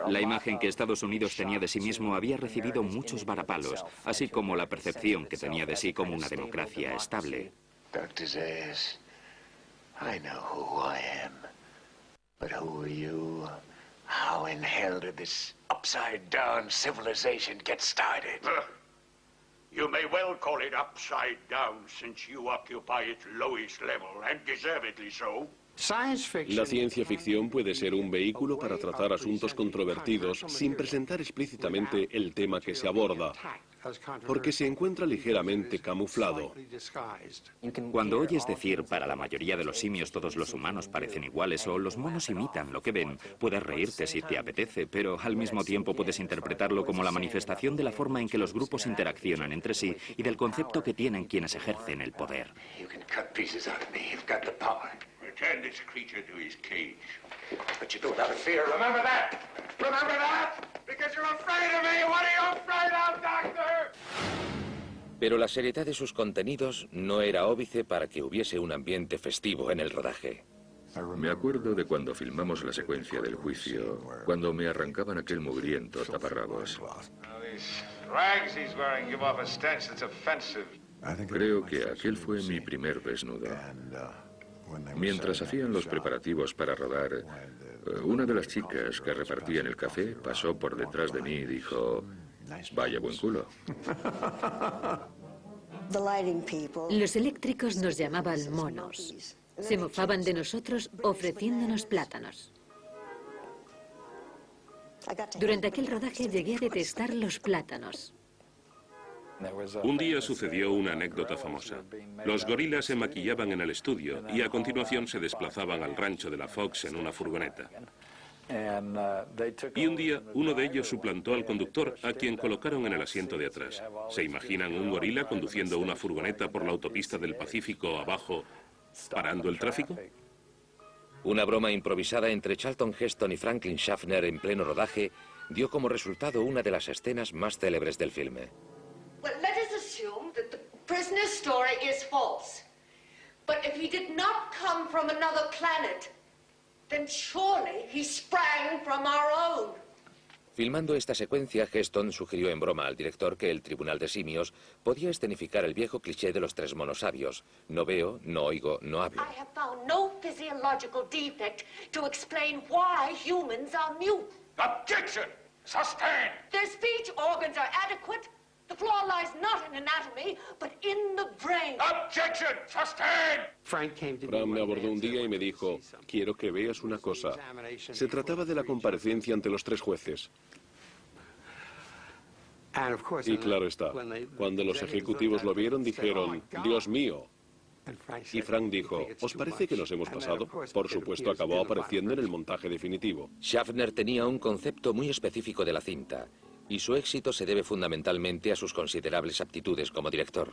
La imagen que Estados Unidos tenía de sí mismo había recibido muchos varapalos, así como la percepción que tenía de sí como una democracia estable. Dr. Zayas, I know who I am. But who are you? How in hell did this upside-down civilization get started? You may well call it upside down since you occupy its lowest level, and deservedly so. La ciencia ficción puede ser un vehículo para tratar asuntos controvertidos sin presentar explícitamente el tema que se aborda, porque se encuentra ligeramente camuflado. Cuando oyes decir, para la mayoría de los simios todos los humanos parecen iguales o los monos imitan lo que ven, puedes reírte si te apetece, pero al mismo tiempo puedes interpretarlo como la manifestación de la forma en que los grupos interaccionan entre sí y del concepto que tienen quienes ejercen el poder. Return this creature to his cage. But you do it out of fear, remember that? Remember that? Because you're afraid of me. What are you afraid of, Doctor? Pero la seriedad de sus contenidos no era óbice para que hubiese un ambiente festivo en el rodaje. Me acuerdo de cuando filmamos la secuencia del juicio, cuando me arrancaban aquel mugriento taparrabos. Creo que aquel fue mi primer desnudo. Mientras hacían los preparativos para rodar, una de las chicas que repartían el café pasó por detrás de mí y dijo: «Vaya buen culo». Los eléctricos nos llamaban monos. Se mofaban de nosotros ofreciéndonos plátanos. Durante aquel rodaje llegué a detestar los plátanos. Un día sucedió una anécdota famosa. Los gorilas se maquillaban en el estudio y a continuación se desplazaban al rancho de la Fox en una furgoneta. Y un día uno de ellos suplantó al conductor, a quien colocaron en el asiento de atrás. ¿Se imaginan un gorila conduciendo una furgoneta por la autopista del Pacífico abajo, parando el tráfico? Una broma improvisada entre Charlton Heston y Franklin Schaffner en pleno rodaje dio como resultado una de las escenas más célebres del filme. Well, let us assume that the prisoner's story is false. But if he did not come from another planet, then surely he sprang from our own. Filmando esta secuencia, Heston sugirió en broma al director que el Tribunal de Simios podía escenificar el viejo cliché de los tres monos sabios. No veo, no oigo, no hablo. I have found no physiological defect to explain why humans are mute. Objection! Sustained! Their speech organs are adequate. The flaw lies not in anatomy, but in the brain. Objection! Sustained! Frank me abordó un día y me dijo: «Quiero que veas una cosa». Se trataba de la comparecencia ante los tres jueces. Y claro está, cuando los ejecutivos lo vieron dijeron: «Dios mío». Y Frank dijo: «¿Os parece que nos hemos pasado?». Por supuesto, acabó apareciendo en el montaje definitivo. Schaffner tenía un concepto muy específico de la cinta, y su éxito se debe fundamentalmente a sus considerables aptitudes como director.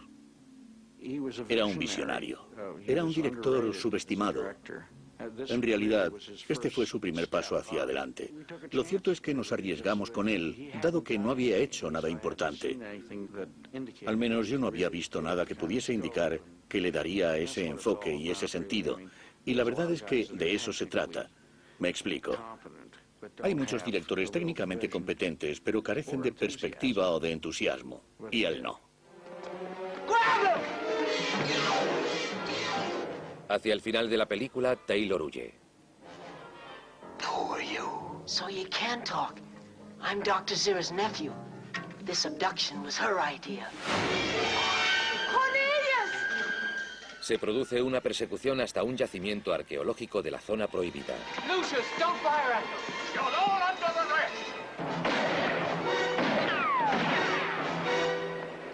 Era un visionario. Era un director subestimado. En realidad, este fue su primer paso hacia adelante. Lo cierto es que nos arriesgamos con él, dado que no había hecho nada importante. Al menos yo no había visto nada que pudiese indicar que le daría ese enfoque y ese sentido. Y la verdad es que de eso se trata. Me explico. Hay muchos directores técnicamente competentes, pero carecen de perspectiva o de entusiasmo. Y él no. Hacia el final de la película, Taylor huye. Who are you? So you can talk. I'm Dr. Zira's nephew. This abduction was her idea. Cornelius! Se produce una persecución hasta un yacimiento arqueológico de la zona prohibida. Lucius, don't fire at them. You're all under the arrest.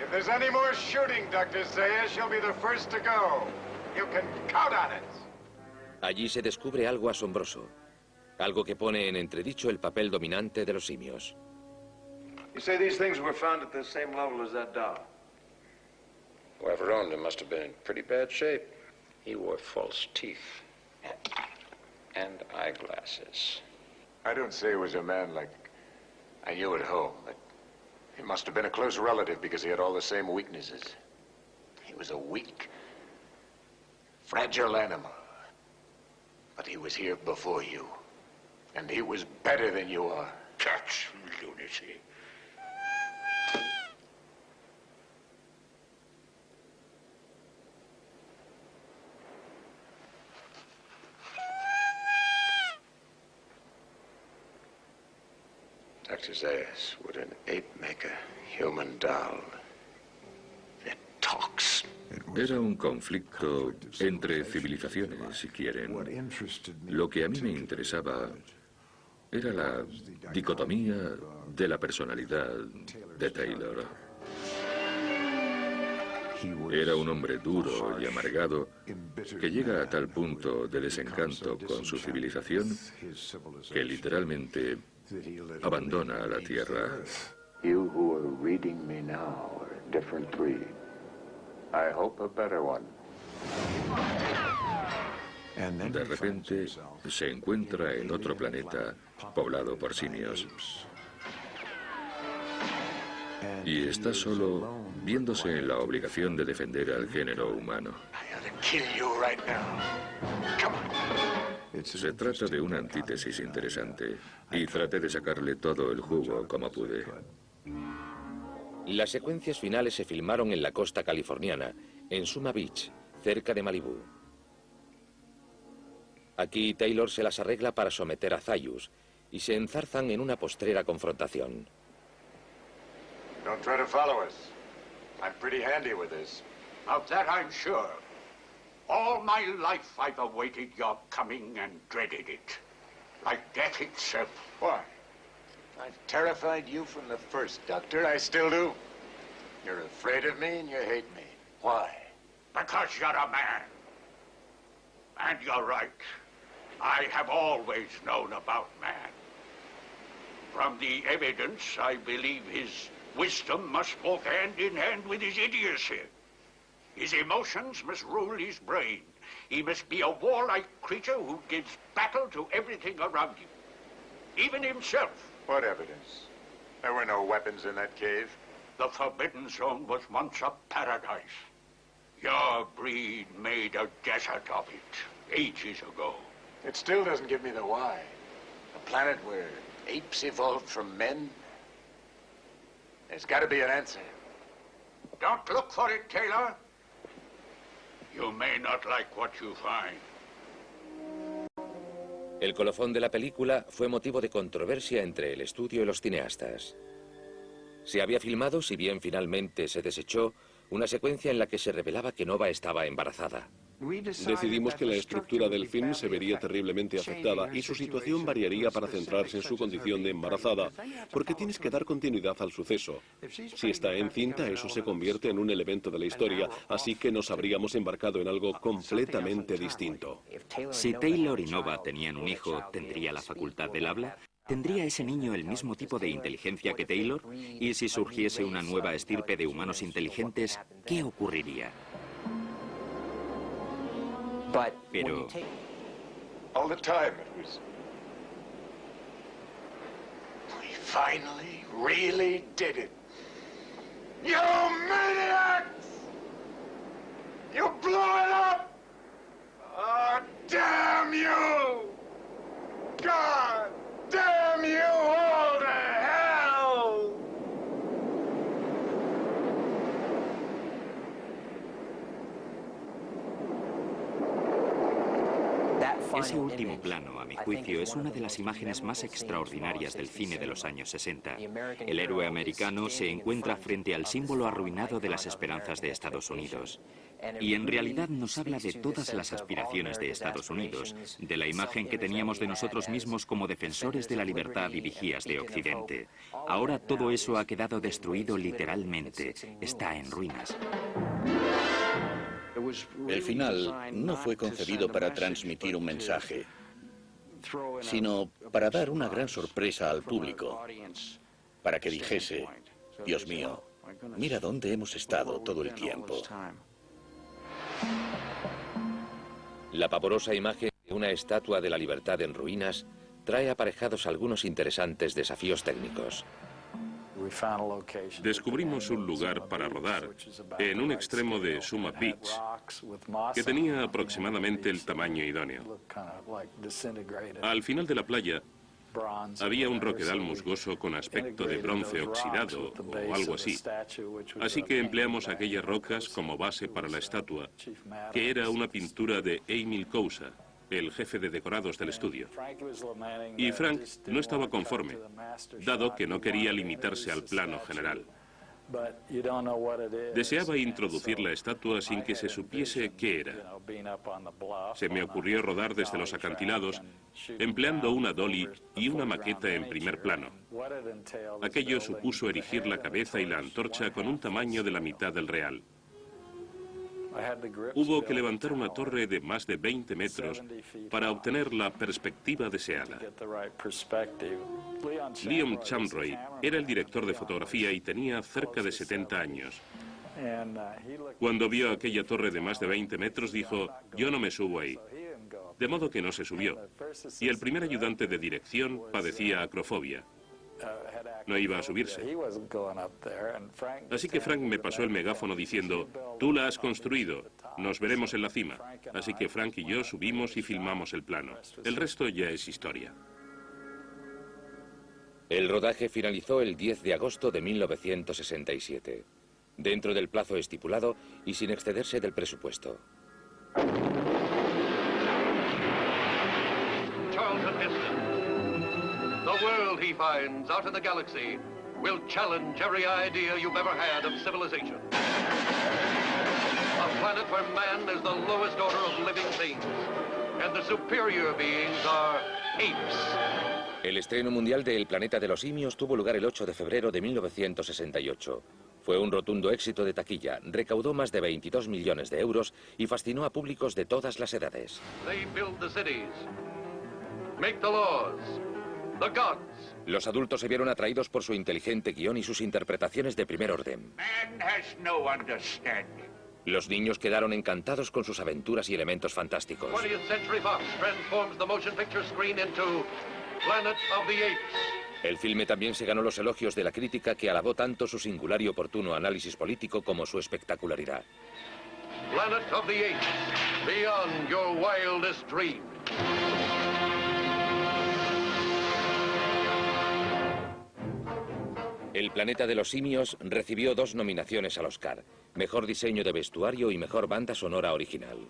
If there's any more shooting, Dr. Zayas, you'll be the first to go. You can count on it. Allí se descubre algo asombroso. Algo que pone en entredicho el papel dominante de los simios. You say these things were found at the same level as that doll? Whoever owned him must have been in pretty bad shape. He wore false teeth and eyeglasses. I don't say he was a man like I knew at home, but he must have been a close relative because he had all the same weaknesses. He was a weak, fragile animal. But he was here before you. And he was better than you are. That's lunacy. Dr. Zayas, would an ape make a human doll that talks? Era un conflicto entre civilizaciones, si quieren. Lo que a mí me interesaba era la dicotomía de la personalidad de Taylor. Era un hombre duro y amargado que llega a tal punto de desencanto con su civilización que literalmente abandona a la Tierra. You who are reading me now are a different breed. I hope a better one. De repente se encuentra en otro planeta poblado por simios. Y está solo, viéndose en la obligación de defender al género humano. Se trata de una antítesis interesante y traté de sacarle todo el jugo como pude. Las secuencias finales se filmaron en la costa californiana, en Suma Beach, cerca de Malibú. Aquí Taylor se las arregla para someter a Zayus y se enzarzan en una postrera confrontación. Don't try to follow us. I'm pretty handy with this. Of that I'm sure. All my life I've awaited your coming and dreaded it. Like death itself. Why? I've terrified you from the first, Doctor. I still do. You're afraid of me and you hate me. Why? Because you're a man. And you're right. I have always known about man. From the evidence, I believe his wisdom must walk hand in hand with his idiocy. His emotions must rule his brain. He must be a warlike creature who gives battle to everything around him, even himself. What evidence? There were no weapons in that cave. The Forbidden Zone was once a paradise. Your breed made a desert of it ages ago. It still doesn't give me the why. A planet where apes evolved from men? There's got to be an answer. Don't look for it, Taylor. You may not like what you find. El colofón de la película fue motivo de controversia entre el estudio y los cineastas. Se había filmado, si bien finalmente se desechó, una secuencia en la que se revelaba que Nova estaba embarazada. Decidimos que la estructura del film se vería terriblemente afectada y su situación variaría para centrarse en su condición de embarazada, porque tienes que dar continuidad al suceso. Si está encinta, eso se convierte en un elemento de la historia, así que nos habríamos embarcado en algo completamente distinto. Si Taylor y Nova tenían un hijo, ¿tendría la facultad del habla? ¿Tendría ese niño el mismo tipo de inteligencia que Taylor? Y si surgiese una nueva estirpe de humanos inteligentes, ¿qué ocurriría? Pero all the time it was... We finally really did it. You maniacs! You blew it up! Oh, damn you! God damn! Ese último plano, a mi juicio, es una de las imágenes más extraordinarias del cine de los años 60. El héroe americano se encuentra frente al símbolo arruinado de las esperanzas de Estados Unidos. Y en realidad nos habla de todas las aspiraciones de Estados Unidos, de la imagen que teníamos de nosotros mismos como defensores de la libertad y vigías de Occidente. Ahora todo eso ha quedado destruido literalmente, está en ruinas. El final no fue concebido para transmitir un mensaje, sino para dar una gran sorpresa al público, para que dijese, Dios mío, mira dónde hemos estado todo el tiempo. La pavorosa imagen de una estatua de la libertad en ruinas trae aparejados algunos interesantes desafíos técnicos. Descubrimos un lugar para rodar en un extremo de Summit Beach que tenía aproximadamente el tamaño idóneo. Al final de la playa había un roquedal musgoso con aspecto de bronce oxidado o algo así. Así que empleamos aquellas rocas como base para la estatua, que era una pintura de Emil Kousa, el jefe de decorados del estudio. Y Frank no estaba conforme, dado que no quería limitarse al plano general. Deseaba introducir la estatua sin que se supiese qué era. Se me ocurrió rodar desde los acantilados, empleando una dolly y una maqueta en primer plano. Aquello supuso erigir la cabeza y la antorcha con un tamaño de la mitad del real. Hubo que levantar una torre de más de 20 metros para obtener la perspectiva deseada. Liam Chamroy era el director de fotografía y tenía cerca de 70 años. Cuando vio aquella torre de más de 20 metros dijo, yo no me subo ahí. De modo que no se subió. Y el primer ayudante de dirección padecía acrofobia. No iba a subirse. Así que Frank me pasó el megáfono diciendo, tú la has construido, nos veremos en la cima. Así que Frank y yo subimos y filmamos el plano. El resto ya es historia. El rodaje finalizó el 10 de agosto de 1967, dentro del plazo estipulado y sin excederse del presupuesto. The world he finds out in the galaxy will challenge every idea you've ever had of civilization. A planet where man is the lowest order of living things, and the superior beings are apes. El estreno mundial de El planeta de los simios tuvo lugar el 8 de febrero de 1968. Fue un rotundo éxito de taquilla, recaudó más de 22 millones de euros y fascinó a públicos de todas las edades. They build the cities, make the laws. Los adultos se vieron atraídos por su inteligente guión y sus interpretaciones de primer orden. Los niños quedaron encantados con sus aventuras y elementos fantásticos. 20th Century Fox transforms the motion picture screen into Planet of the Apes. El filme también se ganó los elogios de la crítica, que alabó tanto su singular y oportuno análisis político como su espectacularidad. Planet of the Apes, beyond your wildest dreams. El planeta de los simios recibió 2 nominaciones al Oscar: Mejor Diseño de Vestuario y Mejor Banda Sonora Original.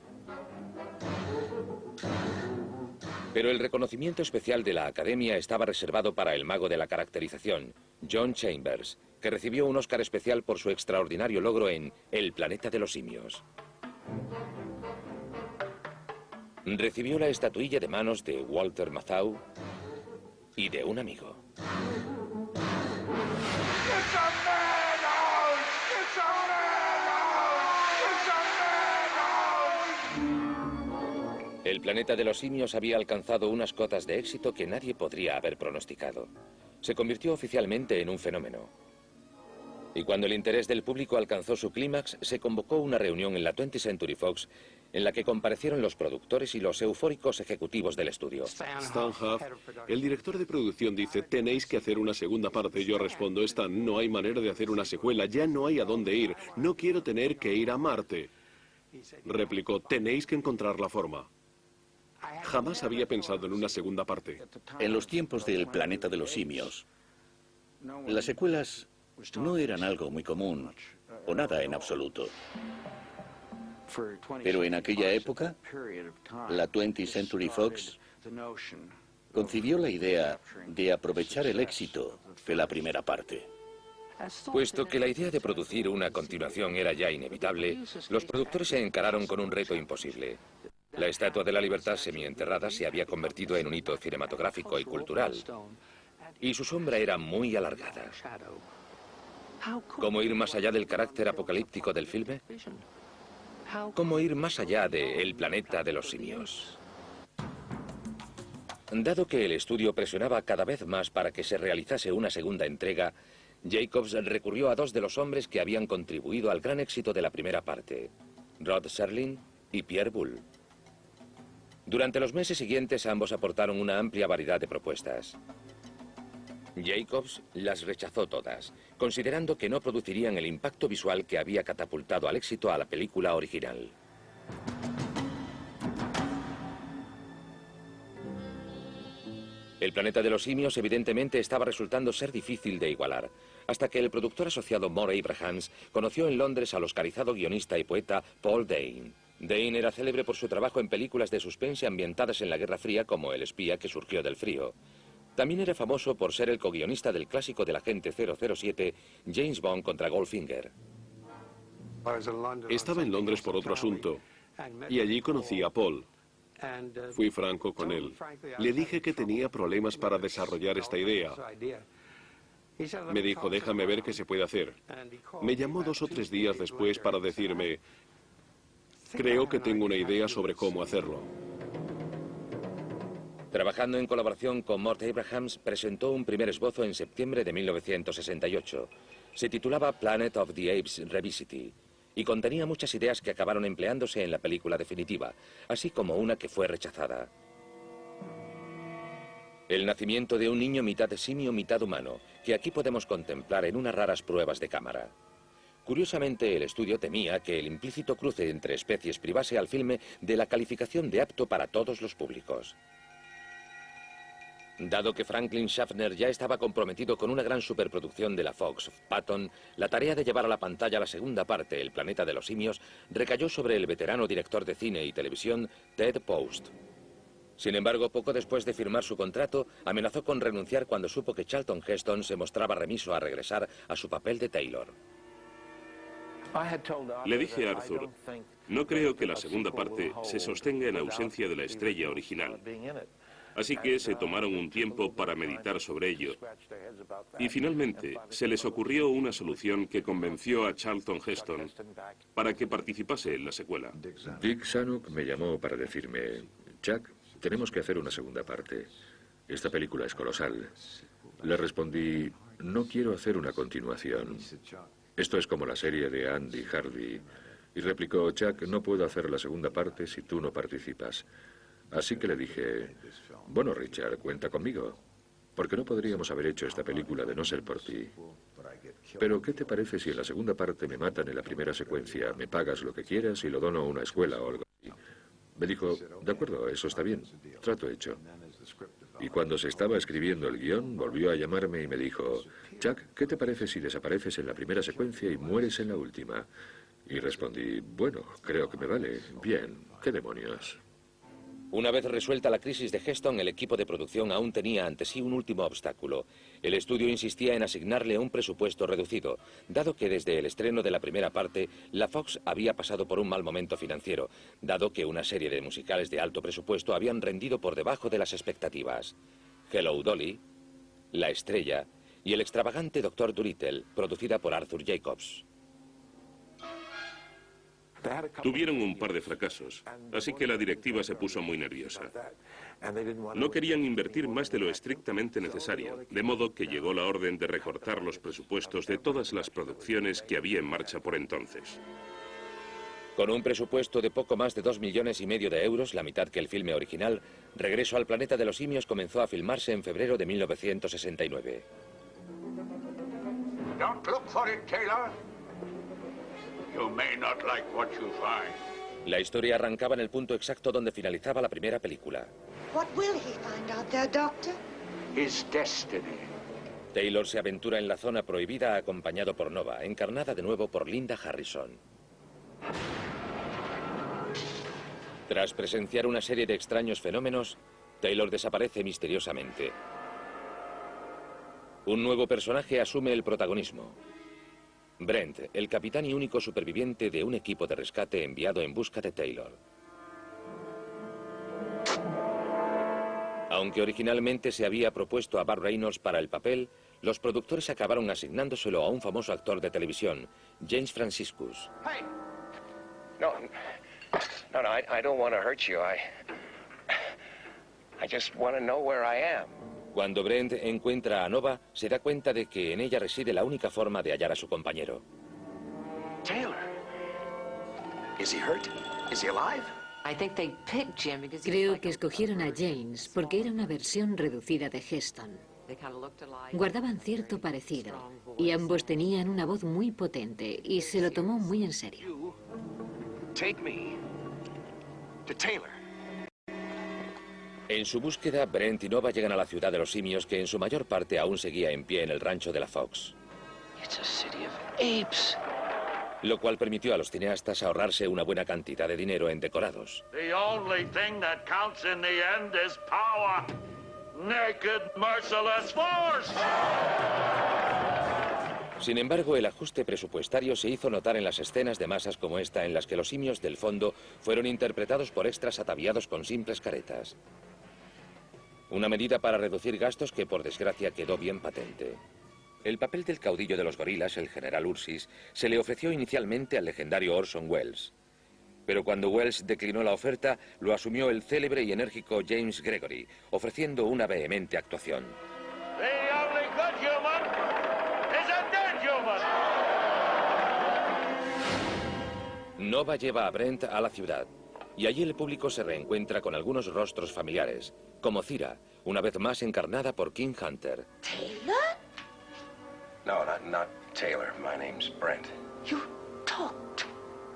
Pero el reconocimiento especial de la Academia estaba reservado para el mago de la caracterización, John Chambers, que recibió un Oscar especial por su extraordinario logro en El planeta de los simios. Recibió la estatuilla de manos de Walter Matthau y de un amigo. El planeta de los simios había alcanzado unas cotas de éxito que nadie podría haber pronosticado. Se convirtió oficialmente en un fenómeno. Y cuando el interés del público alcanzó su clímax, se convocó una reunión en la 20th Century Fox en la que comparecieron los productores y los eufóricos ejecutivos del estudio. Stan Huff, el director de producción, dice, tenéis que hacer una segunda parte. Yo respondo, Stan, no hay manera de hacer una secuela, ya no hay a dónde ir, no quiero tener que ir a Marte. Replicó, tenéis que encontrar la forma. Jamás había pensado en una segunda parte. En los tiempos del planeta de los simios, las secuelas no eran algo muy común, o nada en absoluto. Pero en aquella época, la 20th Century Fox concibió la idea de aprovechar el éxito de la primera parte. Puesto que la idea de producir una continuación era ya inevitable, los productores se encararon con un reto imposible. La Estatua de la Libertad semienterrada se había convertido en un hito cinematográfico y cultural, y su sombra era muy alargada. ¿Cómo ir más allá del carácter apocalíptico del filme? ¿Cómo ir más allá de El planeta de los simios? Dado que el estudio presionaba cada vez más para que se realizase una segunda entrega, Jacobs recurrió a dos de los hombres que habían contribuido al gran éxito de la primera parte, Rod Serling y Pierre Boulle. Durante los meses siguientes ambos aportaron una amplia variedad de propuestas. Jacobs las rechazó todas, considerando que no producirían el impacto visual que había catapultado al éxito a la película original. El planeta de los simios evidentemente estaba resultando ser difícil de igualar, hasta que el productor asociado Mort Abrahams conoció en Londres al oscarizado guionista y poeta Paul Dane. Dane era célebre por su trabajo en películas de suspense ambientadas en la Guerra Fría como El espía que surgió del frío. También era famoso por ser el coguionista del clásico del agente 007, James Bond contra Goldfinger. Estaba en Londres por otro asunto, y allí conocí a Paul. Fui franco con él. Le dije que tenía problemas para desarrollar esta idea. Me dijo, déjame ver qué se puede hacer. Me llamó 2 o 3 días después para decirme, creo que tengo una idea sobre cómo hacerlo. Trabajando en colaboración con Mort Abrahams, presentó un primer esbozo en septiembre de 1968. Se titulaba Planet of the Apes Revisited y contenía muchas ideas que acabaron empleándose en la película definitiva, así como una que fue rechazada. El nacimiento de un niño mitad simio, mitad humano, que aquí podemos contemplar en unas raras pruebas de cámara. Curiosamente, el estudio temía que el implícito cruce entre especies privase al filme de la calificación de apto para todos los públicos. Dado que Franklin Schaffner ya estaba comprometido con una gran superproducción de la Fox, Patton, la tarea de llevar a la pantalla la segunda parte, El planeta de los simios, recayó sobre el veterano director de cine y televisión, Ted Post. Sin embargo, poco después de firmar su contrato, amenazó con renunciar cuando supo que Charlton Heston se mostraba remiso a regresar a su papel de Taylor. Le dije a Arthur, no creo que la segunda parte se sostenga en ausencia de la estrella original. Así que se tomaron un tiempo para meditar sobre ello. Y finalmente se les ocurrió una solución que convenció a Charlton Heston para que participase en la secuela. Dick Zanuck me llamó para decirme, Chuck, tenemos que hacer una segunda parte. Esta película es colosal. Le respondí, no quiero hacer una continuación. Esto es como la serie de Andy Hardy. Y replicó, Chuck, no puedo hacer la segunda parte si tú no participas. Así que le dije, bueno, Richard, cuenta conmigo, porque no podríamos haber hecho esta película de no ser por ti. Pero, ¿qué te parece si en la segunda parte me matan en la primera secuencia, me pagas lo que quieras y lo dono a una escuela o algo así? Me dijo, de acuerdo, eso está bien, trato hecho. Y cuando se estaba escribiendo el guión, volvió a llamarme y me dijo, Chuck, ¿qué te parece si desapareces en la primera secuencia y mueres en la última? Y respondí, bueno, creo que me vale. Bien, ¿qué demonios? Una vez resuelta la crisis de Heston, el equipo de producción aún tenía ante sí un último obstáculo. El estudio insistía en asignarle un presupuesto reducido, dado que desde el estreno de la primera parte, la Fox había pasado por un mal momento financiero, dado que una serie de musicales de alto presupuesto habían rendido por debajo de las expectativas. Hello, Dolly, La Estrella y el extravagante Dr. Dolittle, producida por Arthur Jacobs. Tuvieron un par de fracasos, así que la directiva se puso muy nerviosa. No querían invertir más de lo estrictamente necesario, de modo que llegó la orden de recortar los presupuestos de todas las producciones que había en marcha por entonces. Con un presupuesto de poco más de 2,5 millones de euros, la mitad que el filme original, Regreso al planeta de los simios comenzó a filmarse en febrero de 1969. Don't look for it, Taylor. You may not like what you find. La historia arrancaba en el punto exacto donde finalizaba la primera película. What will he find out there, Doctor? His destiny. Taylor se aventura en la zona prohibida acompañado por Nova, encarnada de nuevo por Linda Harrison. Tras presenciar una serie de extraños fenómenos, Taylor desaparece misteriosamente. Un nuevo personaje asume el protagonismo. Brent, el capitán y único superviviente de un equipo de rescate enviado en busca de Taylor. Aunque originalmente se había propuesto a Burt Reynolds para el papel, los productores acabaron asignándoselo a un famoso actor de televisión, James Franciscus. Hey. No, I don't want to hurt you. I just want to know where I am. Cuando Brent encuentra a Nova, se da cuenta de que en ella reside la única forma de hallar a su compañero. Taylor. Is he hurt? Is he alive? Creo que escogieron a James porque era una versión reducida de Heston. Guardaban cierto parecido y ambos tenían una voz muy potente y se lo tomó muy en serio. Take me to Taylor. En su búsqueda, Brent y Nova llegan a la ciudad de los simios, que en su mayor parte aún seguía en pie en el rancho de la Fox. Lo cual permitió a los cineastas ahorrarse una buena cantidad de dinero en decorados. The only thing that counts in the end is power. Naked, merciless force. Sin embargo, el ajuste presupuestario se hizo notar en las escenas de masas como esta, en las que los simios del fondo fueron interpretados por extras ataviados con simples caretas. Una medida para reducir gastos que, por desgracia, quedó bien patente. El papel del caudillo de los gorilas, el general Ursis, se le ofreció inicialmente al legendario Orson Welles. Pero cuando Welles declinó la oferta, lo asumió el célebre y enérgico James Gregory, ofreciendo una vehemente actuación. The only good human is a dead human. Nova lleva a Brent a la ciudad, y allí el público se reencuentra con algunos rostros familiares, como Cira, una vez más encarnada por King Hunter. ¿Taylor? No, not Taylor. My name's Brent. You talked.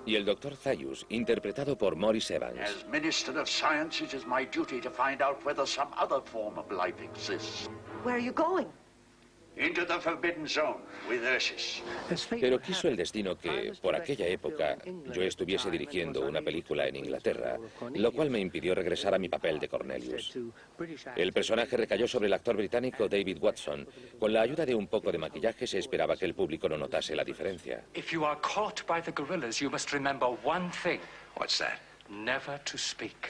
Y el Dr. Zaius, interpretado por Maurice Evans. As Minister of Science, it is my duty to find out whether some other form of life exists. Where are you going? Into the Forbidden Zone with Ursus. Pero quiso el destino que, por aquella época, yo estuviese dirigiendo una película en Inglaterra, lo cual me impidió regresar a mi papel de Cornelius. El personaje recayó sobre el actor británico David Watson. Con la ayuda de un poco de maquillaje se esperaba que el público no notase la diferencia. If you are caught by the gorillas, you must remember one thing. What's that? Never to speak.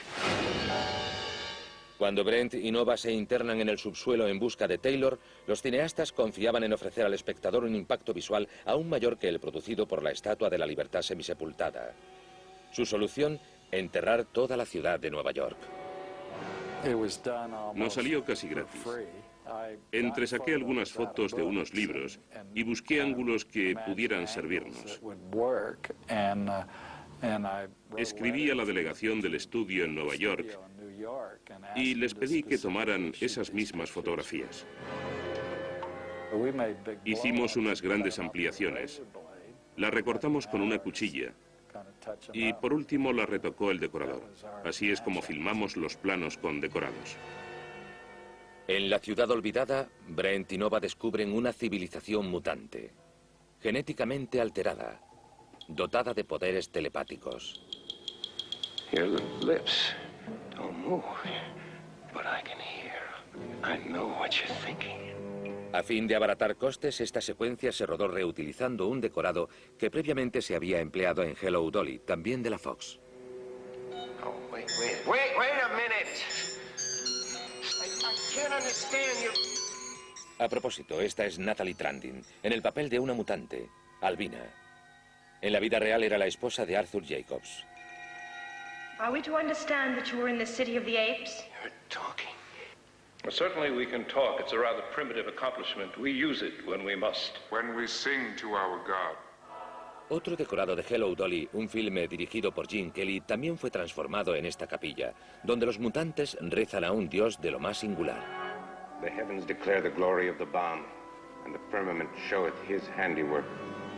Cuando Brent y Nova se internan en el subsuelo en busca de Taylor, los cineastas confiaban en ofrecer al espectador un impacto visual aún mayor que el producido por la Estatua de la Libertad semisepultada. Su solución, enterrar toda la ciudad de Nueva York. Nos salió casi gratis. Entresaqué algunas fotos de unos libros y busqué ángulos que pudieran servirnos. Escribí a la delegación del estudio en Nueva York y les pedí que tomaran esas mismas fotografías. Hicimos unas grandes ampliaciones. La recortamos con una cuchilla y por último la retocó el decorador. Así es como filmamos los planos con decorados. En la ciudad olvidada, Brent y Nova descubren una civilización mutante, genéticamente alterada, dotada de poderes telepáticos. Your lips don't move, but I can hear. I know what you're thinking. A fin de abaratar costes, esta secuencia se rodó reutilizando un decorado que previamente se había empleado en Hello, Dolly, también de la Fox. Oh, wait a minute. I can't understand you. A propósito, esta es Natalie Trandin, en el papel de una mutante, Albina. En la vida real era la esposa de Arthur Jacobs. Are we to understand that you were in the City of the Apes? You're talking. Well, certainly we can talk. It's a rather primitive accomplishment. We use it when we must. When we sing to our God. Otro decorado de Hello, Dolly, un filme dirigido por Gene Kelly, también fue transformado en esta capilla, donde los mutantes rezan a un dios de lo más singular. The heavens declare the glory of the bomb, and the firmament showeth his handiwork.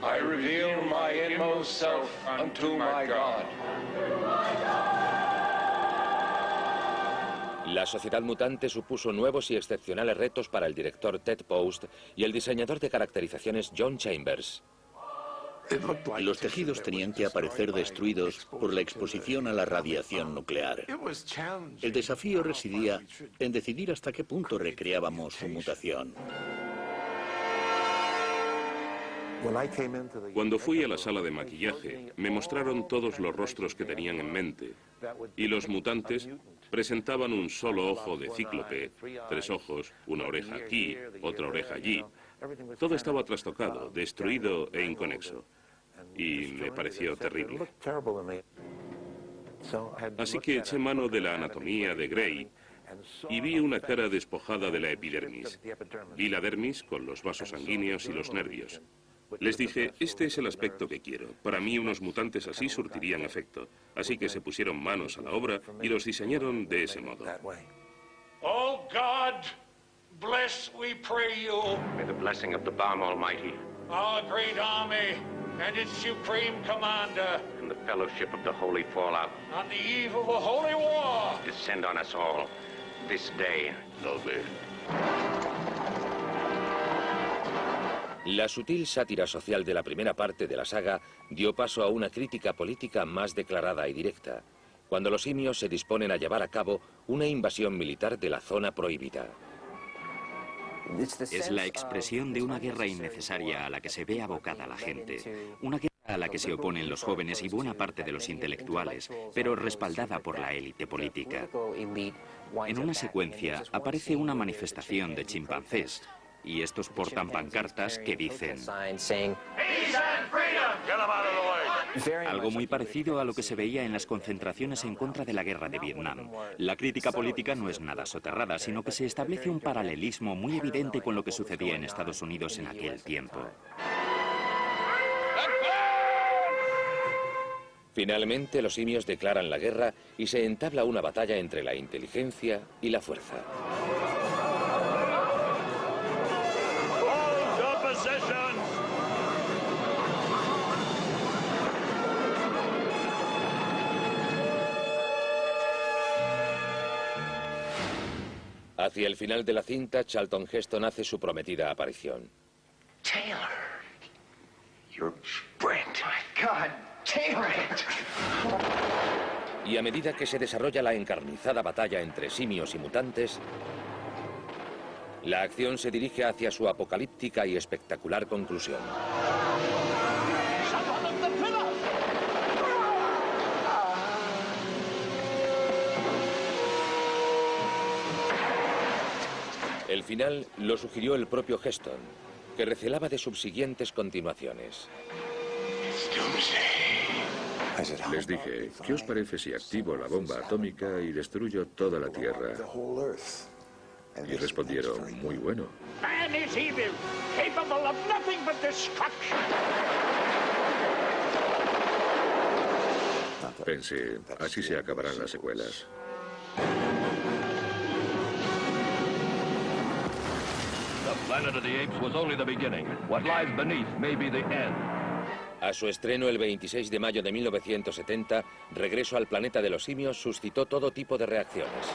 I reveal my inmost self unto my God. La sociedad mutante supuso nuevos y excepcionales retos para el director Ted Post y el diseñador de caracterizaciones John Chambers. Los tejidos tenían que aparecer destruidos por la exposición a la radiación nuclear. El desafío residía en decidir hasta qué punto recreábamos su mutación. Cuando fui a la sala de maquillaje, me mostraron todos los rostros que tenían en mente, y los mutantes presentaban un solo ojo de cíclope, 3 ojos, una oreja aquí, otra oreja allí. Todo estaba trastocado, destruido e inconexo, y me pareció terrible. Así que eché mano de la anatomía de Gray y vi una cara despojada de la epidermis. Vi la dermis con los vasos sanguíneos y los nervios. Les dije, este es el aspecto que quiero. Para mí unos mutantes así surtirían efecto. Así que se pusieron manos a la obra y los diseñaron de ese modo. Oh God, bless, we pray you, May the blessing of the Balm Almighty our great army and its supreme commander, and the fellowship of the holy fallout on the eve of a holy war, descend on us all this day. La sutil sátira social de la primera parte de la saga dio paso a una crítica política más declarada y directa, cuando los simios se disponen a llevar a cabo una invasión militar de la zona prohibida. Es la expresión de una guerra innecesaria a la que se ve abocada la gente. Una guerra a la que se oponen los jóvenes y buena parte de los intelectuales, pero respaldada por la élite política. En una secuencia aparece una manifestación de chimpancés, y estos portan pancartas que dicen algo muy parecido a lo que se veía en las concentraciones en contra de la guerra de Vietnam. La crítica política no es nada soterrada, sino que se establece un paralelismo muy evidente con lo que sucedía en Estados Unidos en aquel tiempo. Finalmente, los simios declaran la guerra y se entabla una batalla entre la inteligencia y la fuerza. Hacia el final de la cinta, Charlton Heston hace su prometida aparición. Taylor. You're Brent. My God, Taylor. Y a medida que se desarrolla la encarnizada batalla entre simios y mutantes, la acción se dirige hacia su apocalíptica y espectacular conclusión. El final lo sugirió el propio Heston, que recelaba de subsiguientes continuaciones. Les dije, ¿qué os parece si activo la bomba atómica y destruyo toda la Tierra? Y respondieron, muy bueno. man is evil, capable of nothing but destruction. Pensé, así se acabarán las secuelas. The Planet of the Apes was only the beginning. What lies beneath may be the end. A su estreno el 26 de mayo de 1970, Regreso al planeta de los simios suscitó todo tipo de reacciones.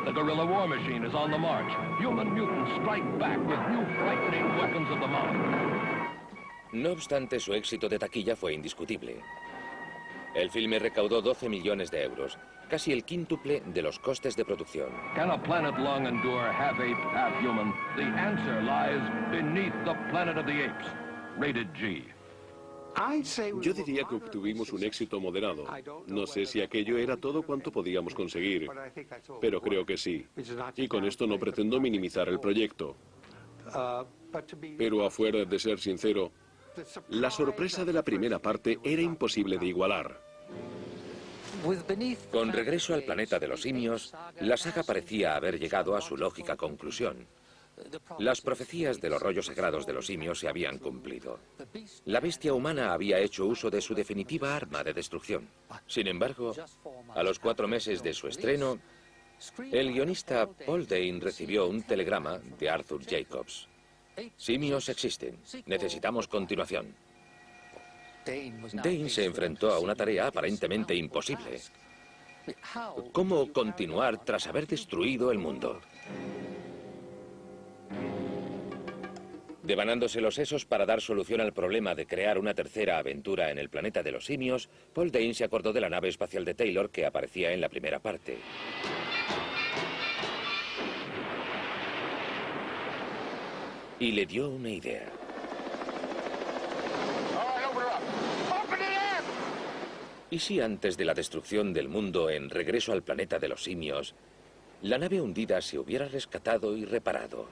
The guerrilla war machine is on the march. Human mutants strike back with new frightening weapons of the mind. No obstante, su éxito de taquilla fue indiscutible. El filme recaudó 12 millones de euros, casi el quíntuple de los costes de producción. Can a planet long endure half ape, half human? The answer lies beneath the Planet of the Apes. Rated G. Yo diría que obtuvimos un éxito moderado. No sé si aquello era todo cuanto podíamos conseguir, pero creo que sí. Y con esto no pretendo minimizar el proyecto. Pero afuera de ser sincero, la sorpresa de la primera parte era imposible de igualar. Con Regreso al planeta de los simios, la saga parecía haber llegado a su lógica conclusión. Las profecías de los rollos sagrados de los simios se habían cumplido. La bestia humana había hecho uso de su definitiva arma de destrucción. Sin embargo, a los 4 meses de su estreno, el guionista Paul Dane recibió un telegrama de Arthur Jacobs. Simios existen. Necesitamos continuación. Dane se enfrentó a una tarea aparentemente imposible. ¿Cómo continuar tras haber destruido el mundo? Devanándose los sesos para dar solución al problema de crear una tercera aventura en el planeta de los simios, Paul Dane se acordó de la nave espacial de Taylor que aparecía en la primera parte. Y le dio una idea. ¿Y si antes de la destrucción del mundo en Regreso al planeta de los simios, la nave hundida se hubiera rescatado y reparado?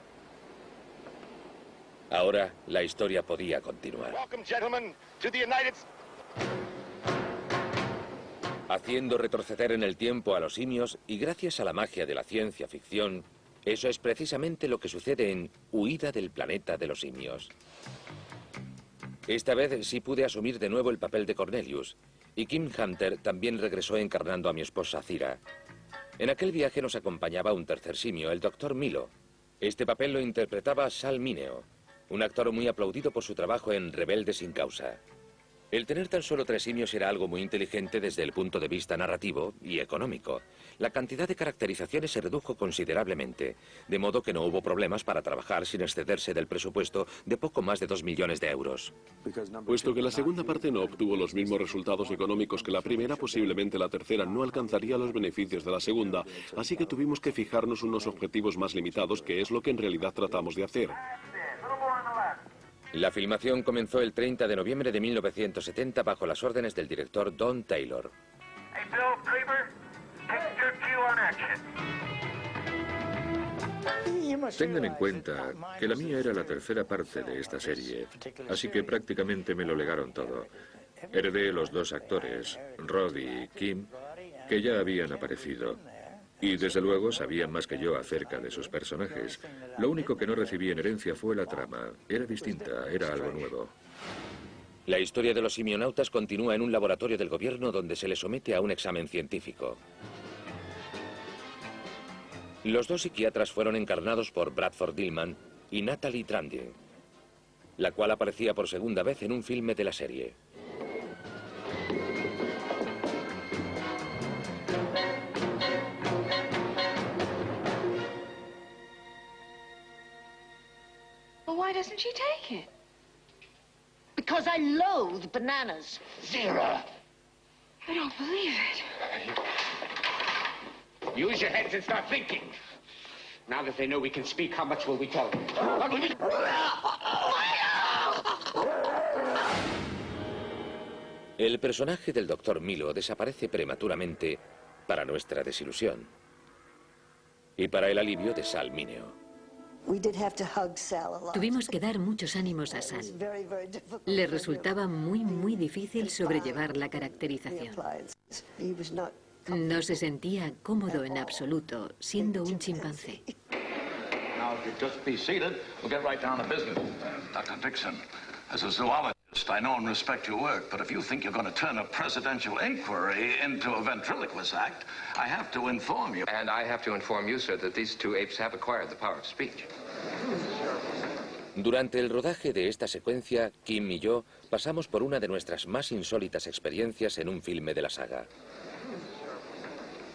Ahora la historia podía continuar. Haciendo retroceder en el tiempo a los simios y gracias a la magia de la ciencia ficción, eso es precisamente lo que sucede en Huida del planeta de los simios. Esta vez sí pude asumir de nuevo el papel de Cornelius, y Kim Hunter también regresó encarnando a mi esposa Cira. En aquel viaje nos acompañaba un tercer simio, el Dr. Milo. Este papel lo interpretaba Sal Mineo, un actor muy aplaudido por su trabajo en Rebelde sin causa. El tener tan solo 3 simios era algo muy inteligente desde el punto de vista narrativo y económico. La cantidad de caracterizaciones se redujo considerablemente, de modo que no hubo problemas para trabajar sin excederse del presupuesto de poco más de 2 millones de euros. Puesto que la segunda parte no obtuvo los mismos resultados económicos que la primera, posiblemente la tercera no alcanzaría los beneficios de la segunda, así que tuvimos que fijarnos unos objetivos más limitados, que es lo que en realidad tratamos de hacer. La filmación comenzó el 30 de noviembre de 1970 bajo las órdenes del director Don Taylor. Tengan en cuenta que la mía era la tercera parte de esta serie, así que prácticamente me lo legaron todo. Heredé los 2 actores, Rod y Kim, que ya habían aparecido. Y desde luego sabían más que yo acerca de sus personajes. Lo único que no recibí en herencia fue la trama. Era distinta, era algo nuevo. La historia de los simionautas continúa en un laboratorio del gobierno donde se les somete a un examen científico. Los 2 psiquiatras fueron encarnados por Bradford Dillman y Natalie Tranding, la cual aparecía por segunda vez en un filme de la serie. Why doesn't she take it? Because I loathe bananas. Zira! I don't believe it. Use your heads and start thinking. Now that they know we can speak, how much will we tell them? El personaje del Dr. Milo desaparece prematuramente para nuestra desilusión y para el alivio de Sal Mineo. Tuvimos que dar muchos ánimos a Sal. Le resultaba muy difícil sobrellevar la caracterización. No se sentía cómodo en absoluto, siendo un chimpancé. Now, if you just be seated, we'll get right down to business. Dr. Dixon, as a zoologist, I know and respect your work, but if you think you're going to turn a presidential inquiry into a ventriloquist act, I have to inform you. And I have to inform you, sir, that these 2 apes have acquired the power of speech. Durante el rodaje de esta secuencia, Kim y yo pasamos por una de nuestras más insólitas experiencias en un filme de la saga.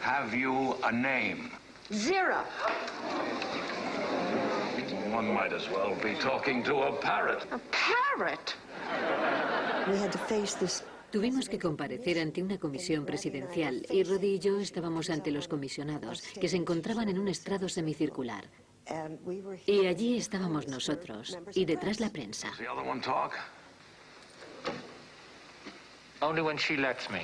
Have you a name? Zira! One might as well be talking to a parrot. A parrot? Tuvimos que comparecer ante una comisión presidencial y Roddy y yo estábamos ante los comisionados, que se encontraban en un estrado semicircular. Y allí estábamos nosotros, y detrás la prensa. Only when she lets me.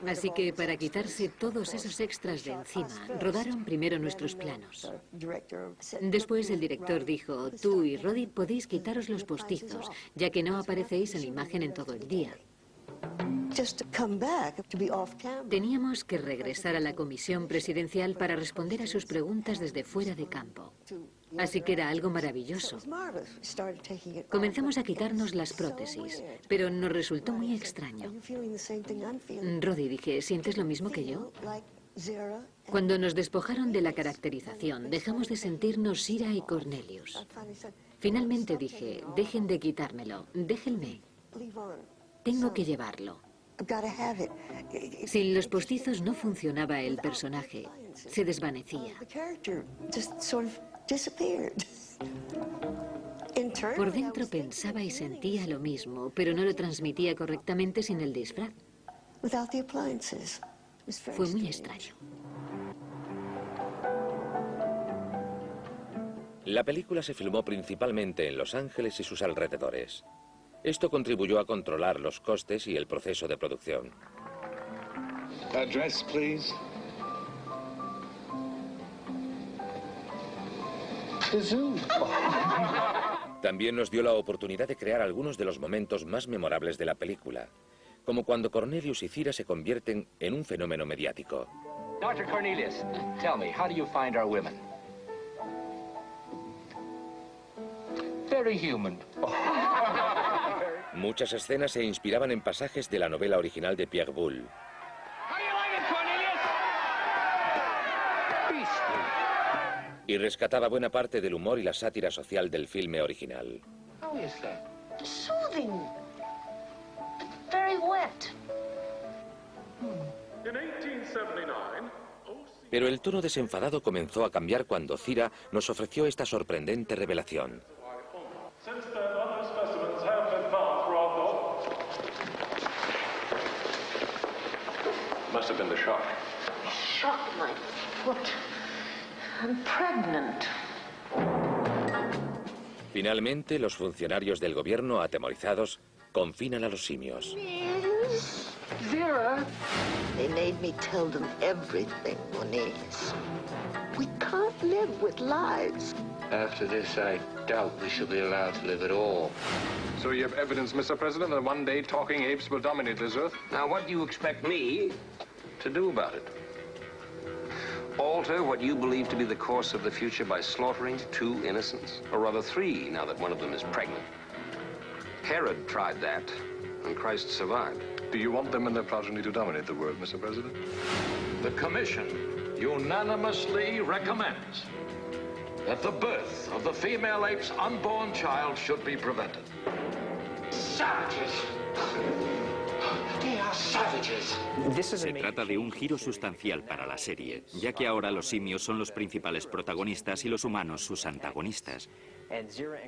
Así que para quitarse todos esos extras de encima, rodaron primero nuestros planos. Después el director dijo, tú y Roddy podéis quitaros los postizos, ya que no aparecéis en la imagen en todo el día. Teníamos que regresar a la comisión presidencial para responder a sus preguntas desde fuera de campo. Así que era algo maravilloso. Comenzamos a quitarnos las prótesis, pero nos resultó muy extraño. Roddy, dije, ¿sientes lo mismo que yo? Cuando nos despojaron de la caracterización, dejamos de sentirnos Cira y Cornelius. Finalmente dije, dejen de quitármelo, déjenme. Tengo que llevarlo. Sin los postizos no funcionaba el personaje, se desvanecía. Por dentro pensaba y sentía lo mismo, pero no lo transmitía correctamente sin el disfraz. Fue muy extraño. La película se filmó principalmente en Los Ángeles y sus alrededores. Esto contribuyó a controlar los costes y el proceso de producción. Address, please. También nos dio la oportunidad de crear algunos de los momentos más memorables de la película, como cuando Cornelius y Zira se convierten en un fenómeno mediático. Dr. Cornelius, tell me, how do you find our women? Very human. Muchas escenas se inspiraban en pasajes de la novela original de Pierre Boulle. Y rescataba buena parte del humor y la sátira social del filme original. Soothing. Very wet. Pero el tono desenfadado comenzó a cambiar cuando Zira nos ofreció esta sorprendente revelación. Must have been the shock. Shock my foot. I'm pregnant. Finalmente, los funcionarios del gobierno, atemorizados, confinan a los simios. Vera. They made me tell them everything, Cornelius. We can't live with lies. After this, I doubt we shall be allowed to live at all. So you have evidence, Mr. President, that one day talking apes will dominate this earth? Now, what do you expect me to do about it? Alter what you believe to be the course of the future by slaughtering 2 innocents? Or rather 3, now that one of them is pregnant. Herod tried that, and Christ survived. Do you want them and their progeny to dominate the world, Mr. President? The Commission unanimously recommends that the birth of the female ape's unborn child should be prevented. Savages. They are savages. Se trata de un giro sustancial para la serie, ya que ahora los simios son los principales protagonistas y los humanos sus antagonistas.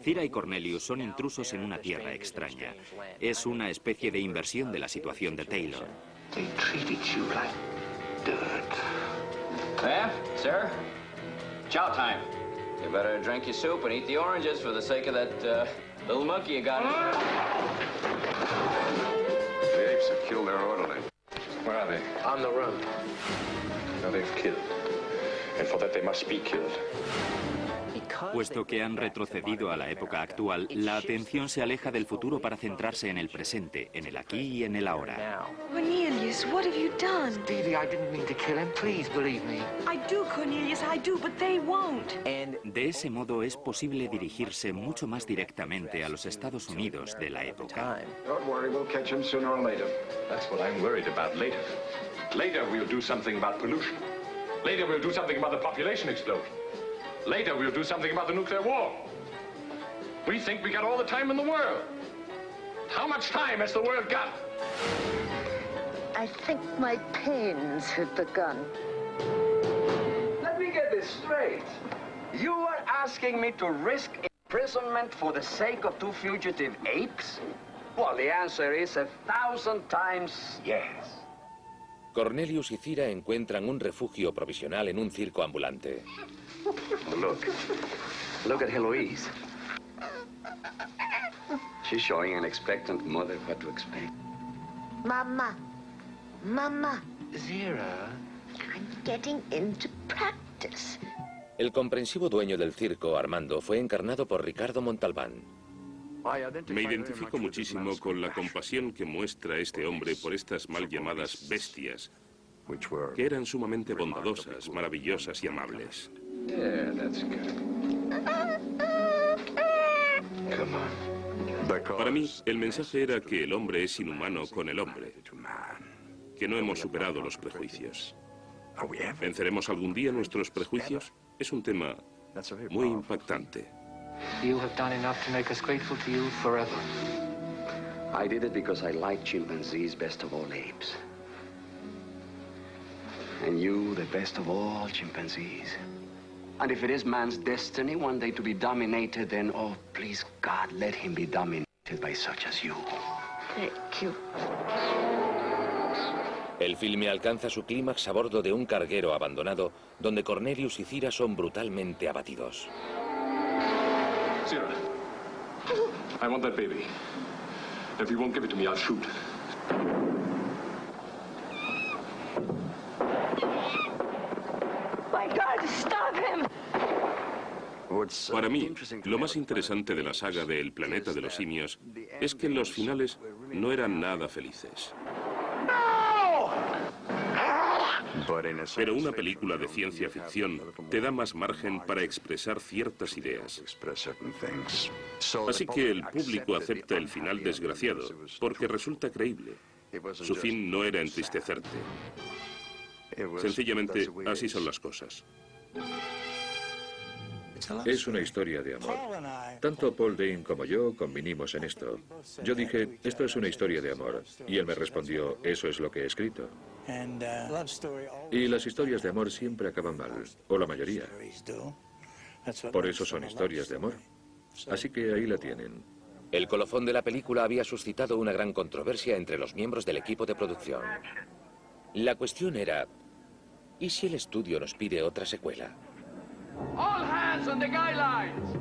Zira y Cornelius son intrusos en una tierra extraña. Es una especie de inversión de la situación de Taylor. They treated you like dirt. Ma'am, sir, chow time. You better drink your soup and eat the oranges for the sake of that little monkey you got. The apes have killed their orderly. Where are they? On the run. Now they've killed. And for that they must be killed. Puesto que han retrocedido a la época actual, la atención se aleja del futuro para centrarse en el presente, en el aquí y en el ahora. Cornelius, what have you done? Stevie, I didn't mean to kill him. Please believe me. I do, Cornelius, I do, but they won't. De ese modo es posible dirigirse mucho más directamente a los Estados Unidos de la época. Don't worry, we'll catch him sooner or later. That's what I'm worried about later. Later we'll do something about pollution. Later we'll do something about the population explosion. Later we'll do something about the nuclear war. We think we got all the time in the world. How much time has the world got? I think my pains have begun. Let me get this straight. You are asking me to risk imprisonment for the sake of 2 fugitive apes? Well, the answer is 1,000 times yes. Cornelius y Zira encuentran un refugio provisional en un circo ambulante. Oh, look at Heloise. She's showing an expectant mother what to expect. Mama. Mama. Zira. I'm getting into practice. El comprensivo dueño del circo, Armando, fue encarnado por Ricardo Montalbán. Me identifico muchísimo con la compasión que muestra este hombre por estas mal llamadas bestias, que eran sumamente bondadosas, maravillosas y amables. Para mí, el mensaje era que el hombre es inhumano con el hombre, que no hemos superado los prejuicios. ¿Venceremos algún día nuestros prejuicios? Es un tema muy impactante. You have done enough to make us grateful to you forever. I did it because I like chimpanzees best of all apes. And you, the best of all chimpanzees. And if it is man's destiny one day to be dominated, then, oh, please, God, let him be dominated by such as you. Thank you. El filme alcanza su clímax a bordo de un carguero abandonado, donde Cornelius y Cira son brutalmente abatidos. Cira, I want that baby. If you won't give it to me, I'll shoot. My God, stop him! Para mí, lo más interesante de la saga de El planeta de los simios es que los finales no eran nada felices. Pero una película de ciencia ficción te da más margen para expresar ciertas ideas. Así que el público acepta el final desgraciado, porque resulta creíble. Su fin no era entristecerte. Sencillamente, así son las cosas. Es una historia de amor. Tanto Paul Dane como yo convinimos en esto. Yo dije, esto es una historia de amor. Y él me respondió, eso es lo que he escrito. Y las historias de amor siempre acaban mal, o la mayoría. Por eso son historias de amor. Así que ahí la tienen. El colofón de la película había suscitado una gran controversia entre los miembros del equipo de producción. La cuestión era, ¿y si el estudio nos pide otra secuela? All hands on the guy lines.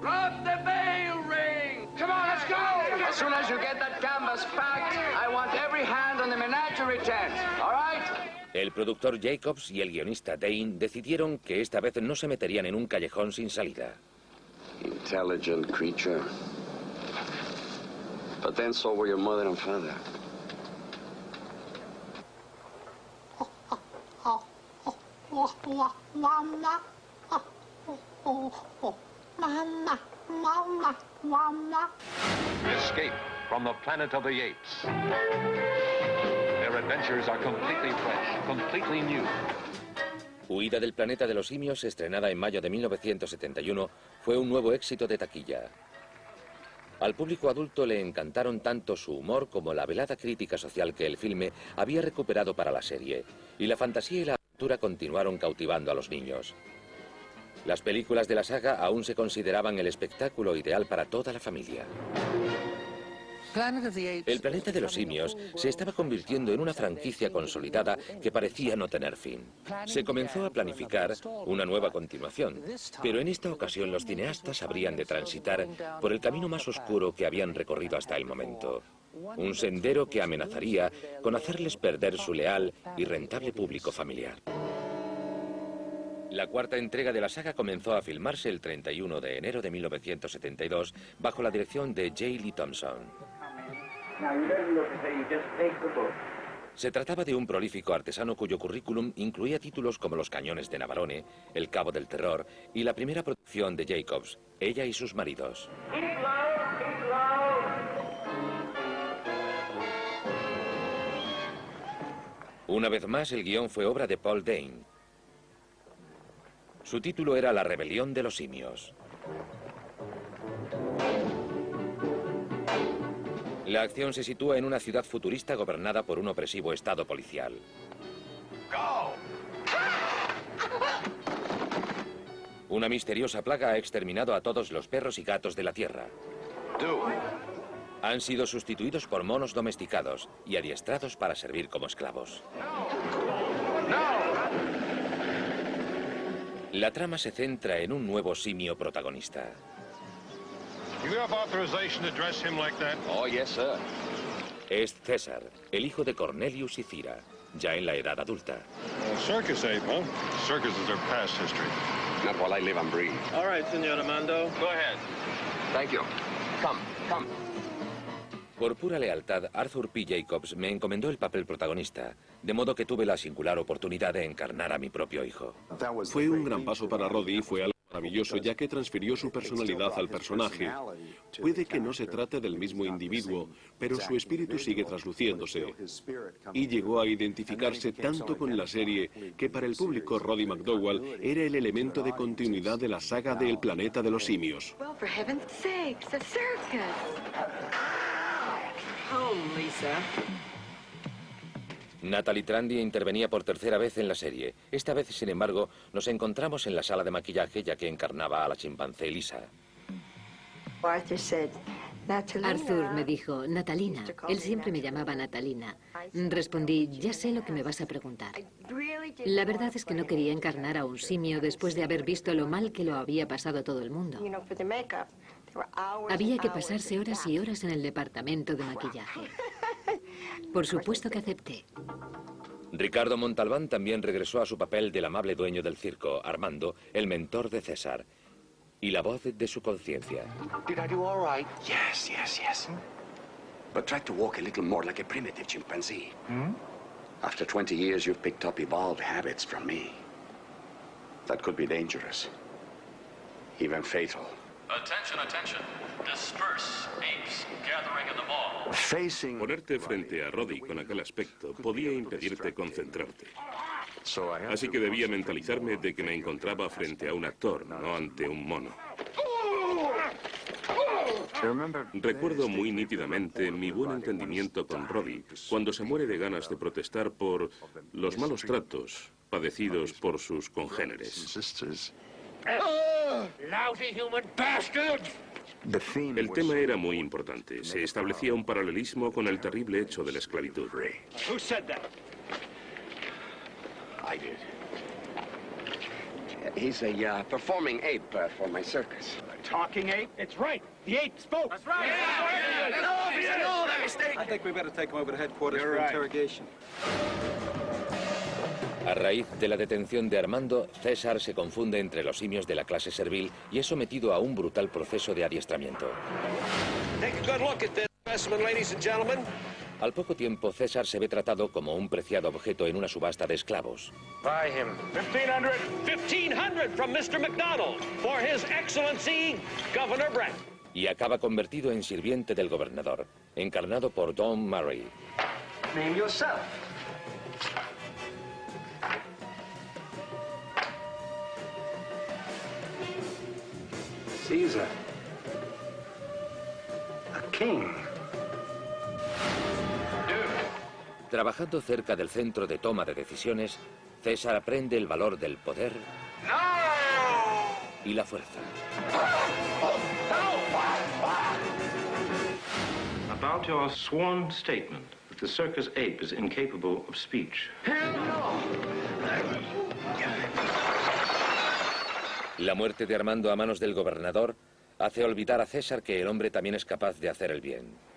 Drop the bell ring. Come on, let's go. As soon as you get that canvas packed, I want every hand on the menagerie tent. All right? El productor Jacobs y el guionista Dane decidieron que esta vez no se meterían en un callejón sin salida. Intelligent creature. But then so were your mother and father. Escape from the planet of the apes. Their adventures are completely fresh, completely new. Huida del planeta de los simios, estrenada en mayo de 1971, fue un nuevo éxito de taquilla. Al público adulto le encantaron tanto su humor como la velada crítica social que el filme había recuperado para la serie, y la fantasía y la aventura continuaron cautivando a los niños. Las películas de la saga aún se consideraban el espectáculo ideal para toda la familia. El planeta de los simios se estaba convirtiendo en una franquicia consolidada que parecía no tener fin. Se comenzó a planificar una nueva continuación, pero en esta ocasión los cineastas habrían de transitar por el camino más oscuro que habían recorrido hasta el momento. Un sendero que amenazaría con hacerles perder su leal y rentable público familiar. La cuarta entrega de la saga comenzó a filmarse el 31 de enero de 1972 bajo la dirección de J. Lee Thompson. Se trataba de un prolífico artesano cuyo currículum incluía títulos como Los cañones de Navarone, El cabo del terror y la primera producción de Jacobs, Ella y sus maridos. Una vez más, el guión fue obra de Paul Dane. Su título era La rebelión de los simios. La acción se sitúa en una ciudad futurista gobernada por un opresivo estado policial. Una misteriosa plaga ha exterminado a todos los perros y gatos de la Tierra. Han sido sustituidos por monos domesticados y adiestrados para servir como esclavos. La trama se centra en un nuevo simio protagonista. You have authorization to dress him like that? Oh, yes, sir. Es César, el hijo de Cornelius y Cira, ya en la edad adulta. Circus ape, huh? Circus is their past history. Not while I live and breathe. All right, Senor Armando. Go ahead. Thank you. Come. Por pura lealtad, Arthur P. Jacobs me encomendó el papel protagonista, de modo que tuve la singular oportunidad de encarnar a mi propio hijo. Fue un gran paso para Roddy y fue algo maravilloso, ya que transfirió su personalidad al personaje. Puede que no se trate del mismo individuo, pero su espíritu sigue trasluciéndose. Y llegó a identificarse tanto con la serie que para el público Roddy McDowall era el elemento de continuidad de la saga de El planeta de los simios. Well, for heaven's sakes, a circus. Home, Lisa. Natalie Trandi intervenía por tercera vez en la serie. Esta vez, sin embargo, nos encontramos en la sala de maquillaje ya que encarnaba a la chimpancé Lisa. Arthur me dijo, Natalina. Él siempre me llamaba Natalina. Respondí, ya sé lo que me vas a preguntar. La verdad es que no quería encarnar a un simio después de haber visto lo mal que lo había pasado todo el mundo. Había que pasarse horas y horas en el departamento de maquillaje. Por supuesto que acepté. Ricardo Montalbán también regresó a su papel del amable dueño del circo, Armando, el mentor de César, y la voz de su conciencia. Did I do all right? Yes, yes, yes. But try to walk a little more like a primitive chimpanzee. After 20 years, you've picked up evolved habits from me. That could be dangerous. Even fatal. Attention, attention. Disperse, apes gathering in the mall. Ponerte frente a Roddy con aquel aspecto podía impedirte concentrarte. Así que debía mentalizarme de que me encontraba frente a un actor, no ante un mono. Recuerdo muy nítidamente mi buen entendimiento con Roddy cuando se muere de ganas de protestar por los malos tratos padecidos por sus congéneres. El tema era muy importante. Se establecía un paralelismo con el terrible hecho de la esclavitud. I did. He's a performing ape for my circus. Talking ape? It's right. The ape spoke. That's right. I think we better take him over to headquarters for interrogation. A raíz de la detención de Armando, César se confunde entre los simios de la clase servil y es sometido a un brutal proceso de adiestramiento. Take a good look at this specimen, ladies and gentlemen. Al poco tiempo, César se ve tratado como un preciado objeto en una subasta de esclavos. Buy him. 1,500. 1,500 from Mr. McDonald for His Excellency Governor Brett. Y acaba convertido en sirviente del gobernador, encarnado por Don Murray. Name yourself. Caesar. A king. Trabajando cerca del centro de toma de decisiones, César aprende el valor del poder y la fuerza. About your sworn statement that the circus ape is incapable of speech. La muerte de Armando a manos del gobernador hace olvidar a César que el hombre también es capaz de hacer el bien.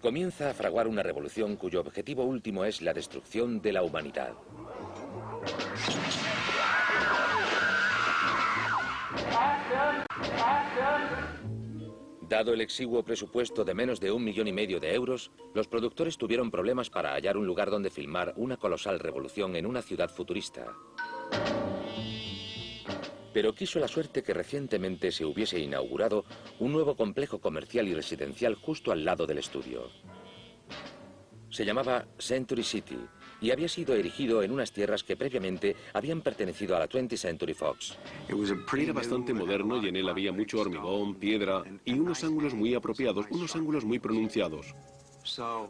Comienza a fraguar una revolución cuyo objetivo último es la destrucción de la humanidad. Dado el exiguo presupuesto de menos de 1,5 millones de euros, los productores tuvieron problemas para hallar un lugar donde filmar una colosal revolución en una ciudad futurista. Pero quiso la suerte que recientemente se hubiese inaugurado un nuevo complejo comercial y residencial justo al lado del estudio. Se llamaba Century City y había sido erigido en unas tierras que previamente habían pertenecido a la 20th Century Fox. Era bastante moderno y en él había mucho hormigón, piedra y unos ángulos muy apropiados, unos ángulos muy pronunciados.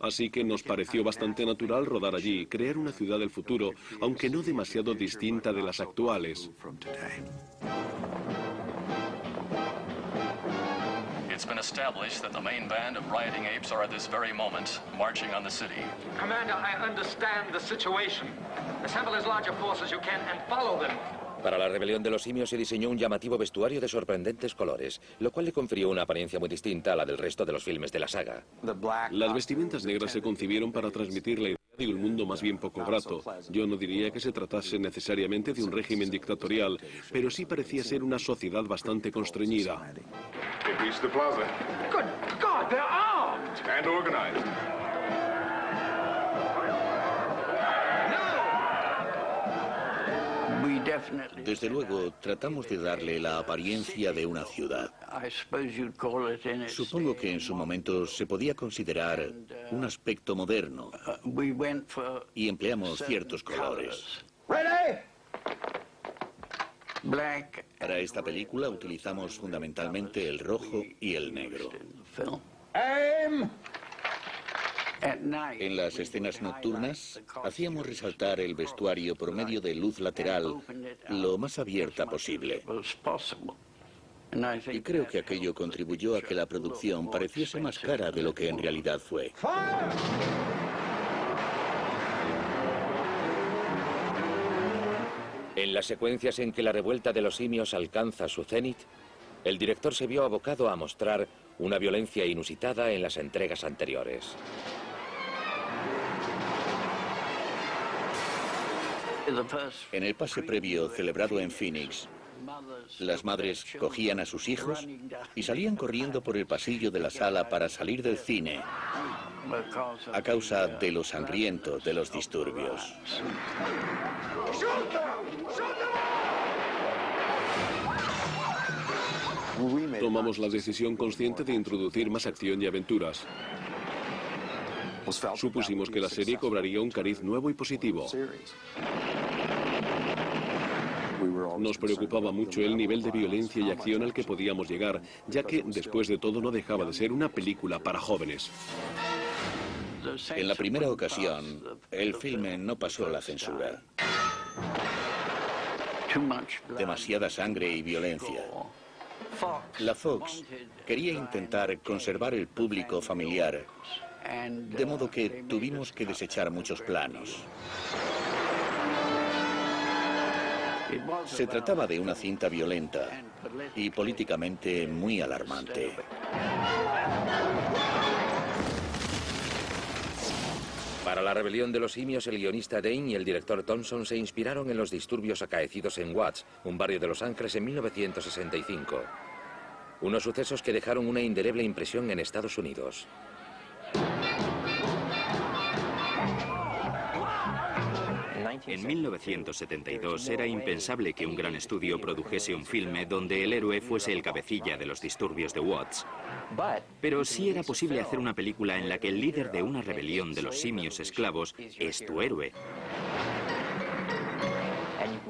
Así que nos pareció bastante natural rodar allí, crear una ciudad del futuro, aunque no demasiado distinta de las actuales. It's been established that the main band of rioting apes are at this very moment marching on the city. Commander, I understand the situation. Assemble as large a force as you can and follow them. Para la rebelión de los simios se diseñó un llamativo vestuario de sorprendentes colores, lo cual le confirió una apariencia muy distinta a la del resto de los filmes de la saga. Las vestimentas negras se concibieron para transmitir la idea de un mundo más bien poco grato. Yo no diría que se tratase necesariamente de un régimen dictatorial, pero sí parecía ser una sociedad bastante constreñida. They've reached the plaza. Good God, they're armed! And organized. Desde luego, tratamos de darle la apariencia de una ciudad. Supongo que en su momento se podía considerar un aspecto moderno y empleamos ciertos colores. Para esta película utilizamos fundamentalmente el rojo y el negro. En las escenas nocturnas, hacíamos resaltar el vestuario por medio de luz lateral lo más abierta posible. Y creo que aquello contribuyó a que la producción pareciese más cara de lo que en realidad fue. En las secuencias en que la revuelta de los simios alcanza su cenit, el director se vio abocado a mostrar una violencia inusitada en las entregas anteriores. En el pase previo celebrado en Phoenix, las madres cogían a sus hijos y salían corriendo por el pasillo de la sala para salir del cine a causa de lo sangriento de los disturbios. Tomamos la decisión consciente de introducir más acción y aventuras. Supusimos que la serie cobraría un cariz nuevo y positivo. Nos preocupaba mucho el nivel de violencia y acción al que podíamos llegar, ya que, después de todo, no dejaba de ser una película para jóvenes. En la primera ocasión, el filme no pasó la censura. Demasiada sangre y violencia. La Fox quería intentar conservar el público familiar, de modo que tuvimos que desechar muchos planos. Se trataba de una cinta violenta y políticamente muy alarmante. Para La rebelión de los simios, el guionista Dane y el director Thompson se inspiraron en los disturbios acaecidos en Watts, un barrio de Los Ángeles, en 1965. Unos sucesos que dejaron una indeleble impresión en Estados Unidos. En 1972 era impensable que un gran estudio produjese un filme donde el héroe fuese el cabecilla de los disturbios de Watts. Pero sí era posible hacer una película en la que el líder de una rebelión de los simios esclavos es tu héroe.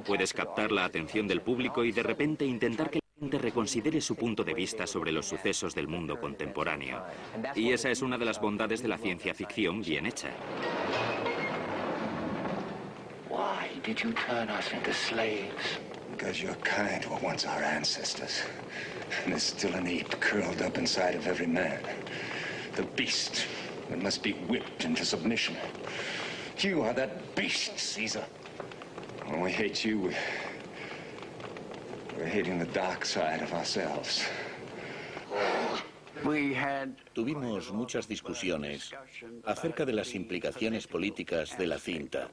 Puedes captar la atención del público y de repente intentar que la gente reconsidere su punto de vista sobre los sucesos del mundo contemporáneo. Y esa es una de las bondades de la ciencia ficción bien hecha. Why did you turn us into slaves? Because your kind were once our ancestors. And there's still an ape curled up inside of every man. The beast that must be whipped into submission. You are that beast, Caesar. When we hate you, we're hating the dark side of ourselves. Tuvimos muchas discusiones acerca de las implicaciones políticas de la cinta.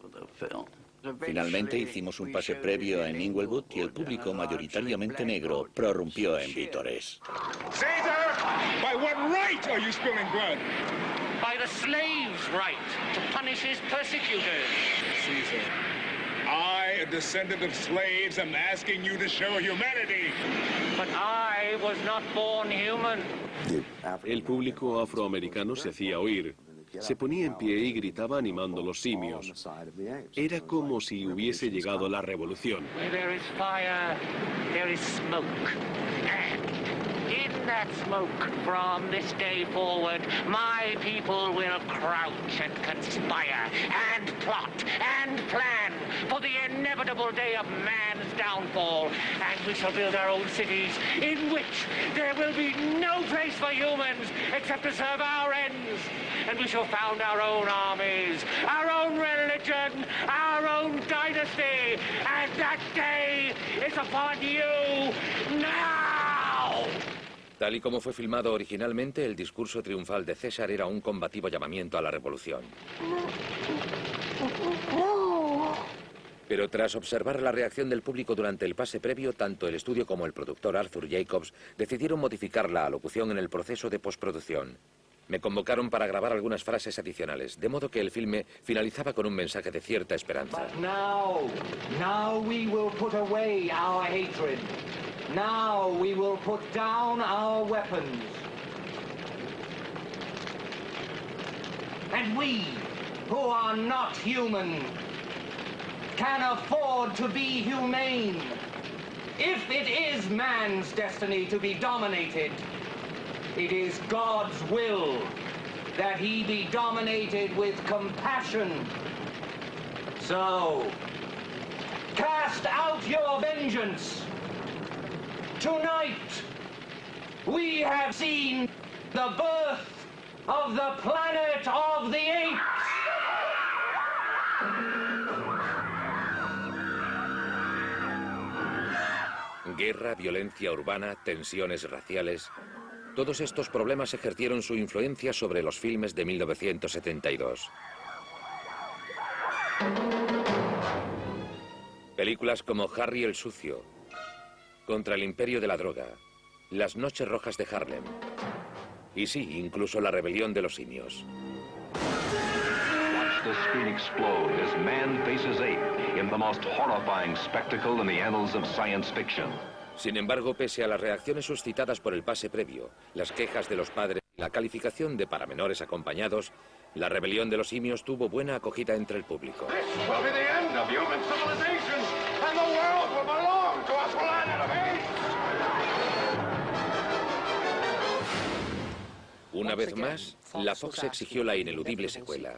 Finalmente hicimos un pase previo en Inglewood y el público, mayoritariamente negro, prorrumpió en vítores. Caesar, by what right are you spilling blood? By the slave's right to punish his persecutors. Caesar, I, a descendant of slaves, am asking you to show humanity. But I was not born human. El público afroamericano se hacía oír. Se ponía en pie y gritaba animando a los simios. Era como si hubiese llegado la revolución. There is fire, there is smoke. And in that smoke, from this day forward, my people will crouch and conspire and plot and plan for the inevitable day of man's downfall. And we shall build our own cities in which there will be no place for humans except to serve our ends. And we shall found our own armies, our own religion, our own dynasty. And that day is upon you now! Tal y como fue filmado originalmente, el discurso triunfal de César era un combativo llamamiento a la revolución. Pero tras observar la reacción del público durante el pase previo, tanto el estudio como el productor Arthur Jacobs decidieron modificar la alocución en el proceso de postproducción. Me convocaron para grabar algunas frases adicionales, de modo que el filme finalizaba con un mensaje de cierta esperanza. But now we will put away our hatred. Now we will put down our weapons. And we, who are not human, can afford to be humane. If it is man's destiny to be dominated, it is God's will that he be dominated with compassion. So, cast out your vengeance. Tonight, we have seen the birth of the planet of the apes. Guerra, violencia urbana, tensiones raciales. Todos estos problemas ejercieron su influencia sobre los filmes de 1972. Películas como Harry el Sucio, Contra el Imperio de la Droga, Las Noches Rojas de Harlem y sí, incluso La Rebelión de los Simios. Watch the screen explode as man faces ape in the most horrifying spectacle in the annals of science fiction. Sin embargo, pese a las reacciones suscitadas por el pase previo, las quejas de los padres y la calificación de para menores acompañados, La Rebelión de los Simios tuvo buena acogida entre el público. Una vez más, la Fox exigió la ineludible secuela.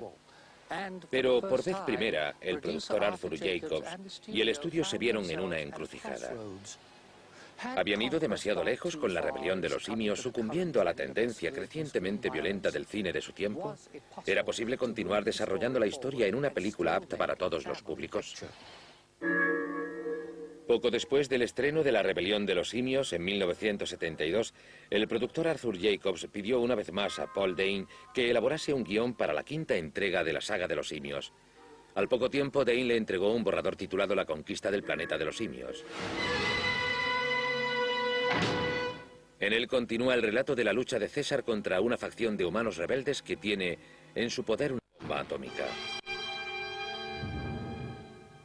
Pero por vez primera, el productor Arthur Jacobs y el estudio se vieron en una encrucijada. Habían ido demasiado lejos con La Rebelión de los Simios, sucumbiendo a la tendencia crecientemente violenta del cine de su tiempo. ¿Era posible continuar desarrollando la historia en una película apta para todos los públicos? Poco después del estreno de La Rebelión de los Simios, en 1972, el productor Arthur Jacobs pidió una vez más a Paul Dane que elaborase un guión para la quinta entrega de la saga de los simios. Al poco tiempo, Dane le entregó un borrador titulado La conquista del planeta de los simios. En él continúa el relato de la lucha de César contra una facción de humanos rebeldes que tiene en su poder una bomba atómica.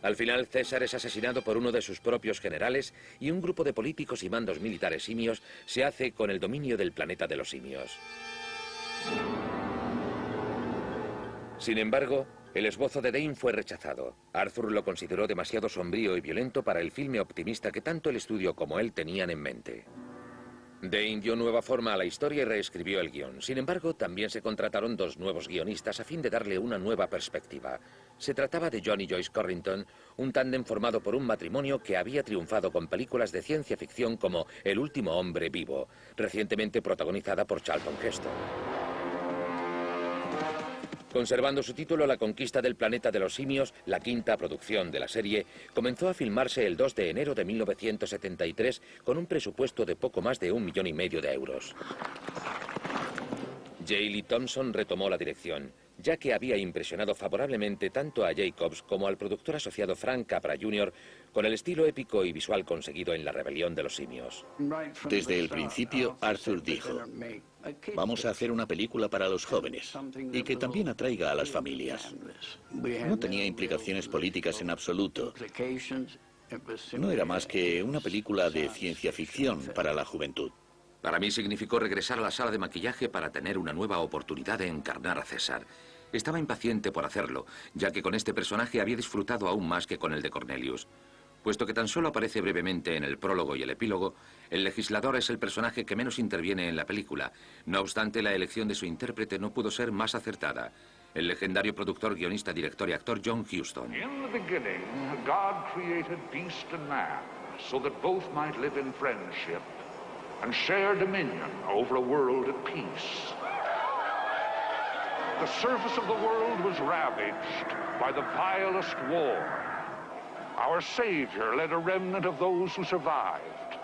Al final, César es asesinado por uno de sus propios generales y un grupo de políticos y mandos militares simios se hace con el dominio del planeta de los simios. Sin embargo, el esbozo de Dane fue rechazado. Arthur lo consideró demasiado sombrío y violento para el filme optimista que tanto el estudio como él tenían en mente. Dane dio nueva forma a la historia y reescribió el guión. Sin embargo, también se contrataron dos nuevos guionistas a fin de darle una nueva perspectiva. Se trataba de John y Joyce Corrington, un tándem formado por un matrimonio que había triunfado con películas de ciencia ficción como El último hombre vivo, recientemente protagonizada por Charlton Heston. Conservando su título, La conquista del planeta de los simios, la quinta producción de la serie, comenzó a filmarse el 2 de enero de 1973 con un presupuesto de poco más de 1,5 millones de euros. J. Lee Thompson retomó la dirección, ya que había impresionado favorablemente tanto a Jacobs como al productor asociado Frank Capra Jr. con el estilo épico y visual conseguido en La Rebelión de los Simios. Desde el principio, Arthur dijo: vamos a hacer una película para los jóvenes y que también atraiga a las familias. No tenía implicaciones políticas en absoluto. No era más que una película de ciencia ficción para la juventud. Para mí significó regresar a la sala de maquillaje para tener una nueva oportunidad de encarnar a César. Estaba impaciente por hacerlo, ya que con este personaje había disfrutado aún más que con el de Cornelius. Puesto que tan solo aparece brevemente en el prólogo y el epílogo, el legislador es el personaje que menos interviene en la película. No obstante, la elección de su intérprete no pudo ser más acertada. El legendario productor, guionista, director y actor John Huston. In the beginning, God created beast and man, so that both might live in friendship and share dominion over a world at peace. The surface of the world was ravaged by the vilest war. Our Savior led a remnant of those who survived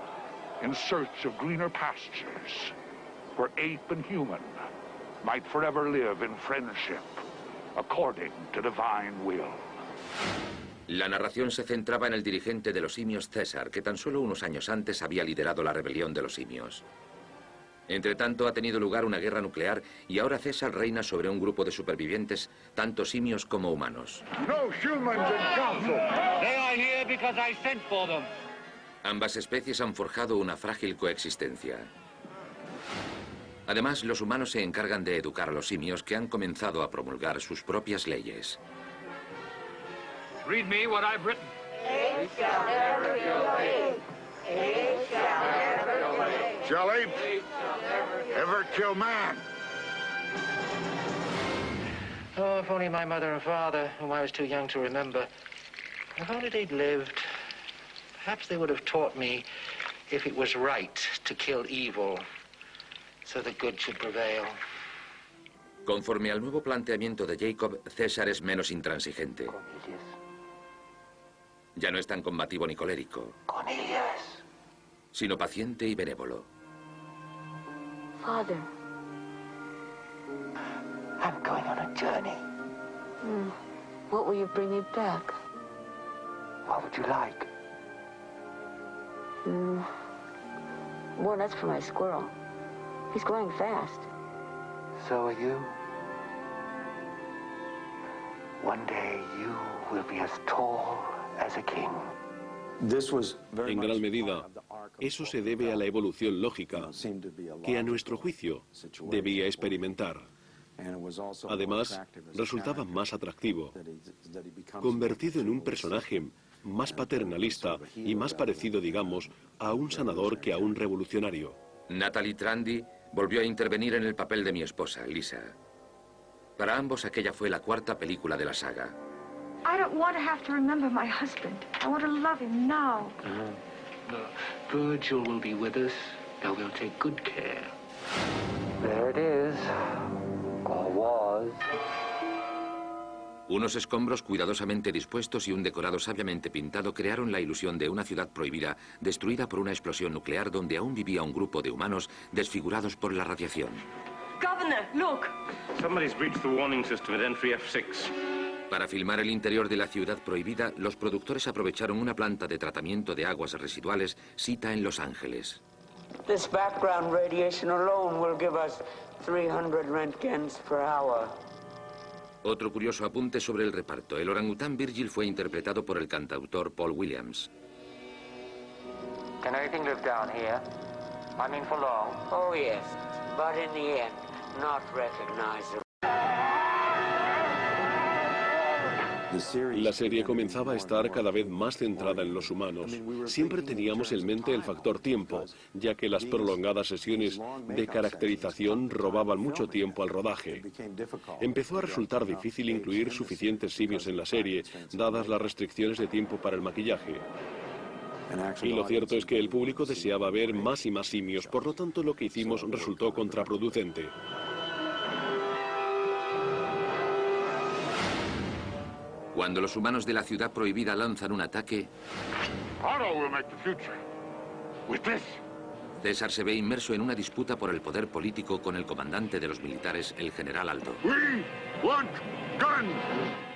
in search of greener pastures, where ape and human might forever live in friendship, according to divine will. La narración se centraba en el dirigente de los simios, César, que tan solo unos años antes había liderado la rebelión de los simios. Entre tanto, ha tenido lugar una guerra nuclear y ahora César reina sobre un grupo de supervivientes, tanto simios como humanos. No humans in council. They are here because I sent for them. Ambas especies han forjado una frágil coexistencia. Además, los humanos se encargan de educar a los simios que han comenzado a promulgar sus propias leyes. Read me what I've written. Ape shall never kill ape. Ape shall never kill ape. Shall ape ever kill man? Oh, if only my mother and father, whom I was too young to remember, if only they'd lived, perhaps they would have taught me if it was right to kill evil so that good should prevail. Conforme al nuevo planteamiento de Jacob, César es menos intransigente. Ya no es tan combativo ni colérico, sino paciente y benévolo. Father. I'm going on a journey. What will you bring me back? What would you like? More nuts for my squirrel. He's growing fast. So are you. One day you will be as tall as a king. En gran medida, eso se debe a la evolución lógica, que a nuestro juicio debía experimentar. Además, resultaba más atractivo, convertido en un personaje más paternalista y más parecido, digamos, a un sanador que a un revolucionario. Natalie Trandi volvió a intervenir en el papel de mi esposa, Lisa. Para ambos aquella fue la cuarta película de la saga. I don't want to have to remember my husband. I want to love him now. Virgil will be with us, and we'll take good care. There it is. Or was. Unos escombros cuidadosamente dispuestos y un decorado sabiamente pintado crearon la ilusión de una ciudad prohibida destruida por una explosión nuclear donde aún vivía un grupo de humanos desfigurados por la radiación. Governor, look! Somebody's breached the warning system at entry F6. Para filmar el interior de la ciudad prohibida, los productores aprovecharon una planta de tratamiento de aguas residuales sita en Los Ángeles. This background radiation alone will give us 300 Roentgens per hour. Otro curioso apunte sobre el reparto. El orangután Virgil fue interpretado por el cantautor Paul Williams. Can anything live down here? I mean for long? Oh yes, but in the end, not recognizable. La serie comenzaba a estar cada vez más centrada en los humanos. Siempre teníamos en mente el factor tiempo, ya que las prolongadas sesiones de caracterización robaban mucho tiempo al rodaje. Empezó a resultar difícil incluir suficientes simios en la serie, dadas las restricciones de tiempo para el maquillaje. Y lo cierto es que el público deseaba ver más y más simios, por lo tanto lo que hicimos resultó contraproducente. Cuando los humanos de la ciudad prohibida lanzan un ataque, César se ve inmerso en una disputa por el poder político con el comandante de los militares, el general Aldo.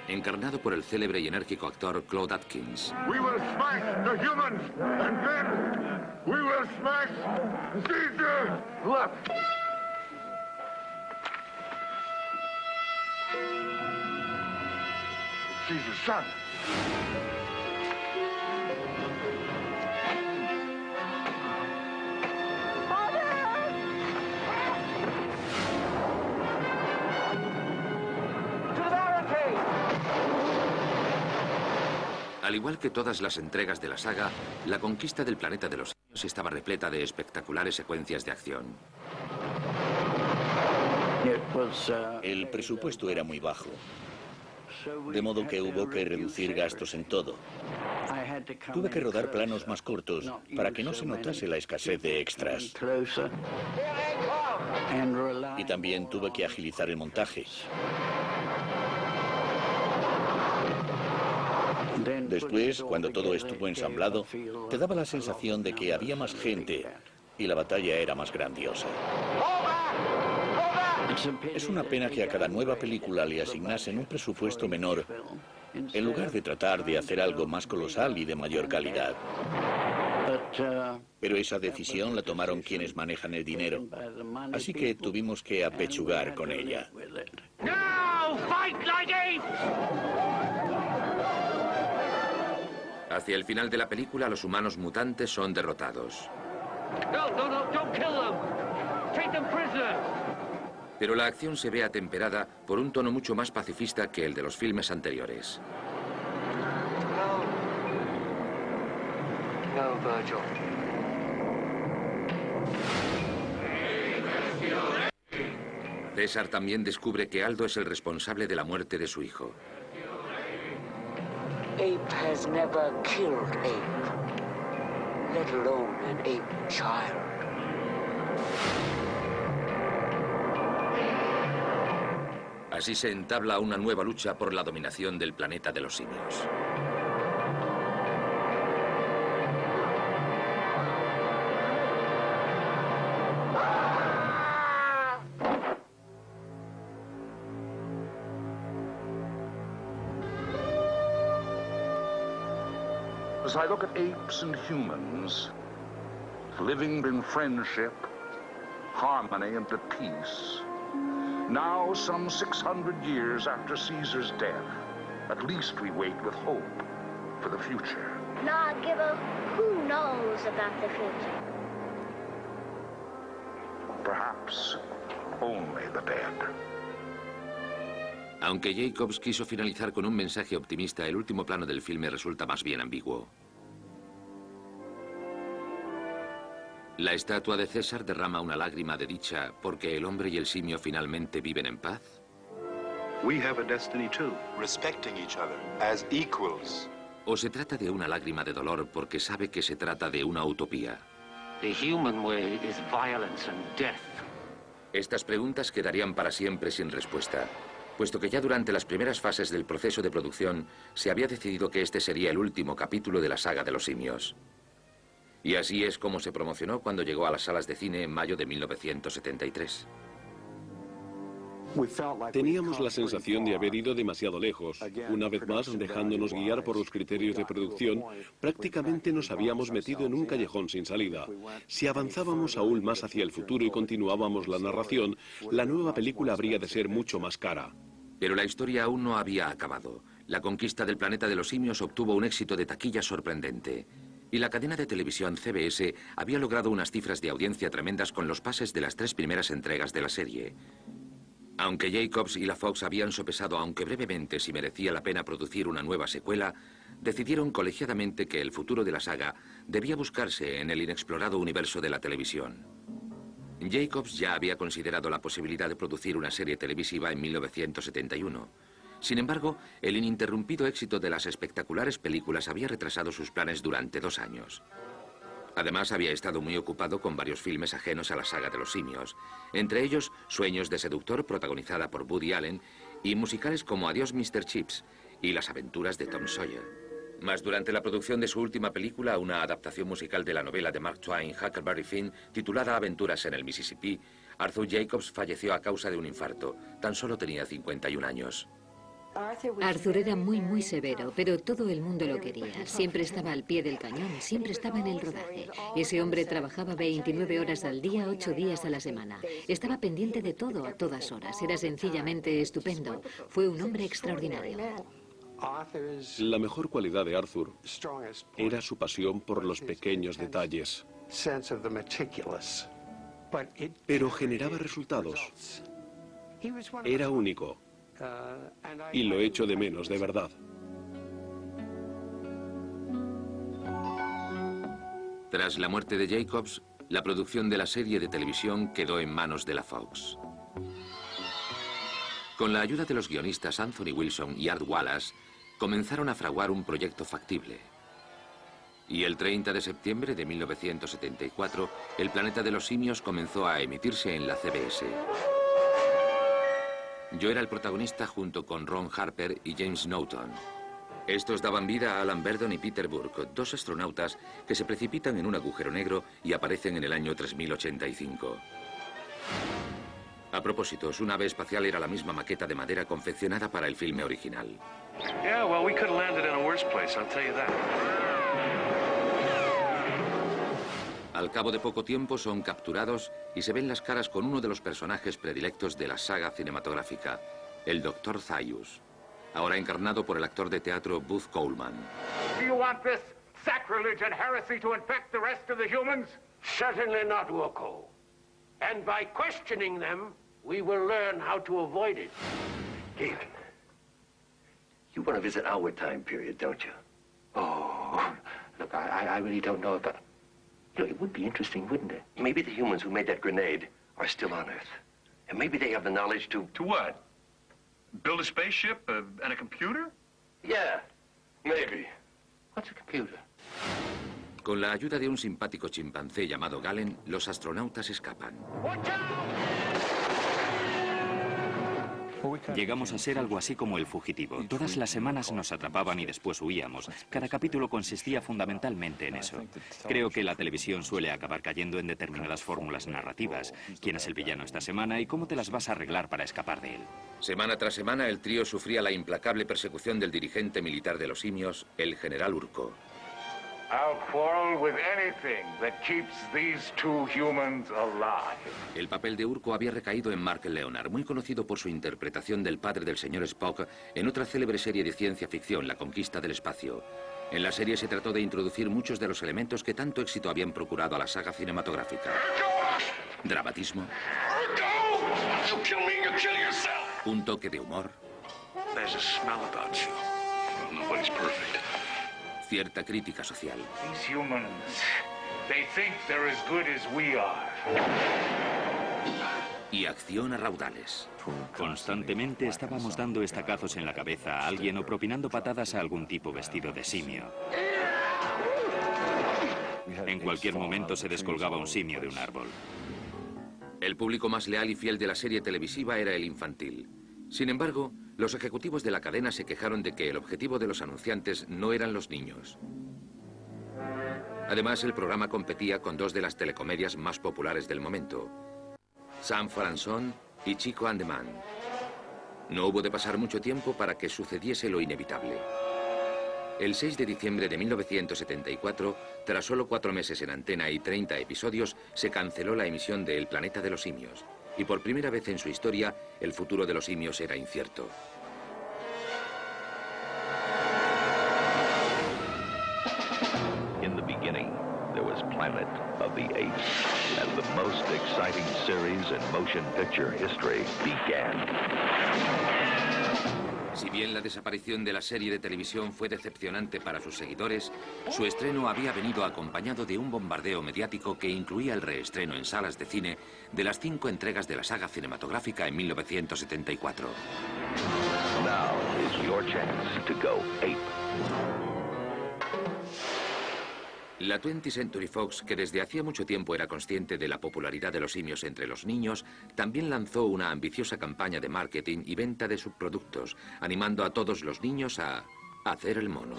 Encarnado por el célebre y enérgico actor Claude Atkins. Caesar's son. Al igual que todas las entregas de la saga, la conquista del planeta de los simios estaba repleta de espectaculares secuencias de acción. El presupuesto era muy bajo, de modo que hubo que reducir gastos en todo. Tuve que rodar planos más cortos para que no se notase la escasez de extras. Y también tuve que agilizar el montaje. Después, cuando todo estuvo ensamblado, te daba la sensación de que había más gente y la batalla era más grandiosa. Es una pena que a cada nueva película le asignasen un presupuesto menor, en lugar de tratar de hacer algo más colosal y de mayor calidad. Pero esa decisión la tomaron quienes manejan el dinero, así que tuvimos que apechugar con ella. Hacia el final de la película, los humanos mutantes son derrotados. Pero la acción se ve atemperada por un tono mucho más pacifista que el de los filmes anteriores. No, Virgil. César también descubre que Aldo es el responsable de la muerte de su hijo. Ape has never killed ape, let alone an ape child. Así se entabla una nueva lucha por la dominación del planeta de los simios. As I look at apes and humans, living in friendship, harmony, and at peace, now some 600 years after Caesar's death, at least we wait with hope for the future. Lawgiver, who knows about the future? Perhaps only the dead. Aunque Jacobs quiso finalizar con un mensaje optimista, el último plano del filme resulta más bien ambiguo. La estatua de César derrama una lágrima de dicha porque el hombre y el simio finalmente viven en paz. We have a destiny too. Respecting each other as equals. ¿O se trata de una lágrima de dolor porque sabe que se trata de una utopía? The human way is violence and death. Estas preguntas quedarían para siempre sin respuesta, puesto que ya durante las primeras fases del proceso de producción se había decidido que este sería el último capítulo de la saga de los simios. Y así es como se promocionó cuando llegó a las salas de cine en mayo de 1973. Teníamos la sensación de haber ido demasiado lejos. Una vez más, dejándonos guiar por los criterios de producción, prácticamente nos habíamos metido en un callejón sin salida. Si avanzábamos aún más hacia el futuro y continuábamos la narración, la nueva película habría de ser mucho más cara. Pero la historia aún no había acabado. La conquista del planeta de los simios obtuvo un éxito de taquilla sorprendente. Y la cadena de televisión CBS había logrado unas cifras de audiencia tremendas con los pases de las 3 primeras entregas de la serie. Aunque Jacobs y la Fox habían sopesado, aunque brevemente, si merecía la pena producir una nueva secuela, decidieron colegiadamente que el futuro de la saga debía buscarse en el inexplorado universo de la televisión. Jacobs ya había considerado la posibilidad de producir una serie televisiva en 1971. Sin embargo, el ininterrumpido éxito de las espectaculares películas había retrasado sus planes durante 2 años. Además, había estado muy ocupado con varios filmes ajenos a la saga de los simios, entre ellos Sueños de seductor, protagonizada por Woody Allen, y musicales como Adiós Mr. Chips y Las aventuras de Tom Sawyer. Mas durante la producción de su última película, una adaptación musical de la novela de Mark Twain, Huckleberry Finn, titulada Aventuras en el Mississippi, Arthur Jacobs falleció a causa de un infarto. Tan solo tenía 51 años. Arthur era muy severo, pero todo el mundo lo quería. Siempre estaba al pie del cañón, siempre estaba en el rodaje. Ese hombre trabajaba 29 horas al día, 8 días a la semana. Estaba pendiente de todo a todas horas. Era sencillamente estupendo. Fue un hombre extraordinario. La mejor cualidad de Arthur era su pasión por los pequeños detalles. Pero generaba resultados. Era único. Y lo echo de menos, de verdad. Tras la muerte de Jacobs, la producción de la serie de televisión quedó en manos de la Fox. Con la ayuda de los guionistas Anthony Wilson y Art Wallace, comenzaron a fraguar un proyecto factible. Y el 30 de septiembre de 1974, El planeta de los simios comenzó a emitirse en la CBS. Yo era el protagonista junto con Ron Harper y James Naughton. Estos daban vida a Alan Verdon y Peter Burke, 2 astronautas que se precipitan en un agujero negro y aparecen en el año 3085. A propósito, su nave espacial era la misma maqueta de madera confeccionada para el filme original. Yeah, well, we could have landed in a worse place, I'll tell you that. Al cabo de poco tiempo son capturados y se ven las caras con uno de los personajes predilectos de la saga cinematográfica, el Dr. Zaius, ahora encarnado por el actor de teatro Booth Coleman. Do you want this sacrilege and heresy to infect the rest of the humans? Certainly not, Woko. And by questioning them, we will learn how to avoid it. Galen, you want to visit our time period, don't you? Oh, look, I really don't know about... You know, it would be interesting, wouldn't it? Maybe the humans who made that grenade are still on Earth. And maybe they have the knowledge to... To what? Build a spaceship and a computer? Yeah, maybe. What's a computer? Con la ayuda de un simpático chimpancé llamado Galen, los astronautas escapan. Llegamos a ser algo así como el fugitivo. Todas las semanas nos atrapaban y después huíamos. Cada capítulo consistía fundamentalmente en eso. Creo que la televisión suele acabar cayendo en determinadas fórmulas narrativas. ¿Quién es el villano esta semana y cómo te las vas a arreglar para escapar de él? Semana tras semana, el trío sufría la implacable persecución del dirigente militar de los simios, el general Urko. I'll quarrel with anything that keeps these two humans alive. El papel de Urko había recaído en Mark Leonard, muy conocido por su interpretación del padre del señor Spock en otra célebre serie de ciencia ficción, La conquista del espacio. En la serie se trató de introducir muchos de los elementos que tanto éxito habían procurado a la saga cinematográfica. Dramatismo. Un toque de humor. There's a smell about you. Well, nobody's perfect. Cierta crítica social. These humans, they think they're as good as we are. Y acción a raudales. Constantemente estábamos dando estacazos en la cabeza a alguien o propinando patadas a algún tipo vestido de simio. En cualquier momento se descolgaba un simio de un árbol. El público más leal y fiel de la serie televisiva era el infantil. Sin embargo, los ejecutivos de la cadena se quejaron de que el objetivo de los anunciantes no eran los niños. Además, el programa competía con dos de las telecomedias más populares del momento, Sanford and Son y Chico and the Man. No hubo de pasar mucho tiempo para que sucediese lo inevitable. El 6 de diciembre de 1974, tras solo 4 meses en antena y 30 episodios, se canceló la emisión de El planeta de los simios. Y por primera vez en su historia, el futuro de los simios era incierto. In the beginning, there was Planet of the Apes, and the most exciting series in motion picture history began. Si bien la desaparición de la serie de televisión fue decepcionante para sus seguidores, su estreno había venido acompañado de un bombardeo mediático que incluía el reestreno en salas de cine de las 5 entregas de la saga cinematográfica en 1974. Now is your chance to go ape. La 20th Century Fox, que desde hacía mucho tiempo era consciente de la popularidad de los simios entre los niños, también lanzó una ambiciosa campaña de marketing y venta de subproductos, animando a todos los niños a hacer el mono.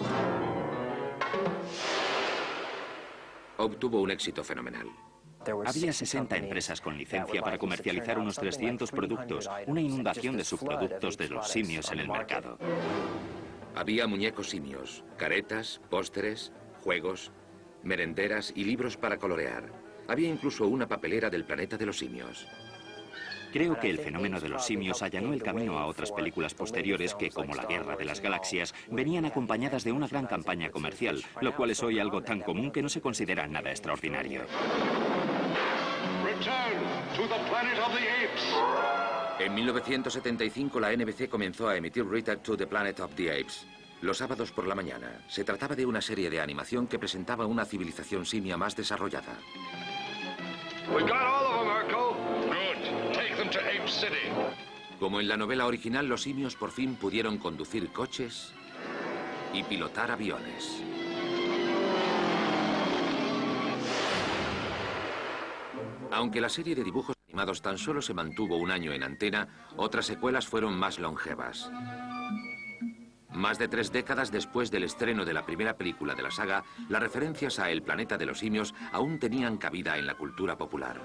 Obtuvo un éxito fenomenal. Había 60 empresas con licencia para comercializar unos 300 productos, una inundación de subproductos de los simios en el mercado. Había muñecos simios, caretas, pósteres, juegos, merenderas y libros para colorear. Había incluso una papelera del planeta de los simios. Creo que el fenómeno de los simios allanó el camino a otras películas posteriores que, como La Guerra de las Galaxias, venían acompañadas de una gran campaña comercial, lo cual es hoy algo tan común que no se considera nada extraordinario. Return to the Planet of the Apes. En 1975 la NBC comenzó a emitir Return to the Planet of the Apes. Los sábados por la mañana. Se trataba de una serie de animación que presentaba una civilización simia más desarrollada. We got all of them, Urko. Good. Take them to Ape City. Como en la novela original, los simios por fin pudieron conducir coches y pilotar aviones. Aunque la serie de dibujos animados tan solo se mantuvo un año en antena, otras secuelas fueron más longevas. Más de 3 décadas después del estreno de la primera película de la saga, las referencias a El planeta de los simios aún tenían cabida en la cultura popular.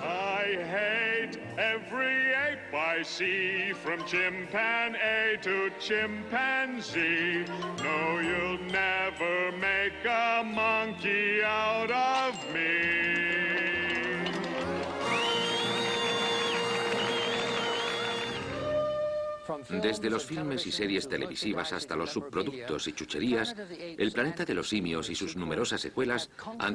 I hate every ape I see, from chimpanzee to chimpanzee. No, you'll never make a monkey out of me. Desde los filmes y series televisivas hasta los subproductos y chucherías, El planeta de los simios y sus numerosas secuelas han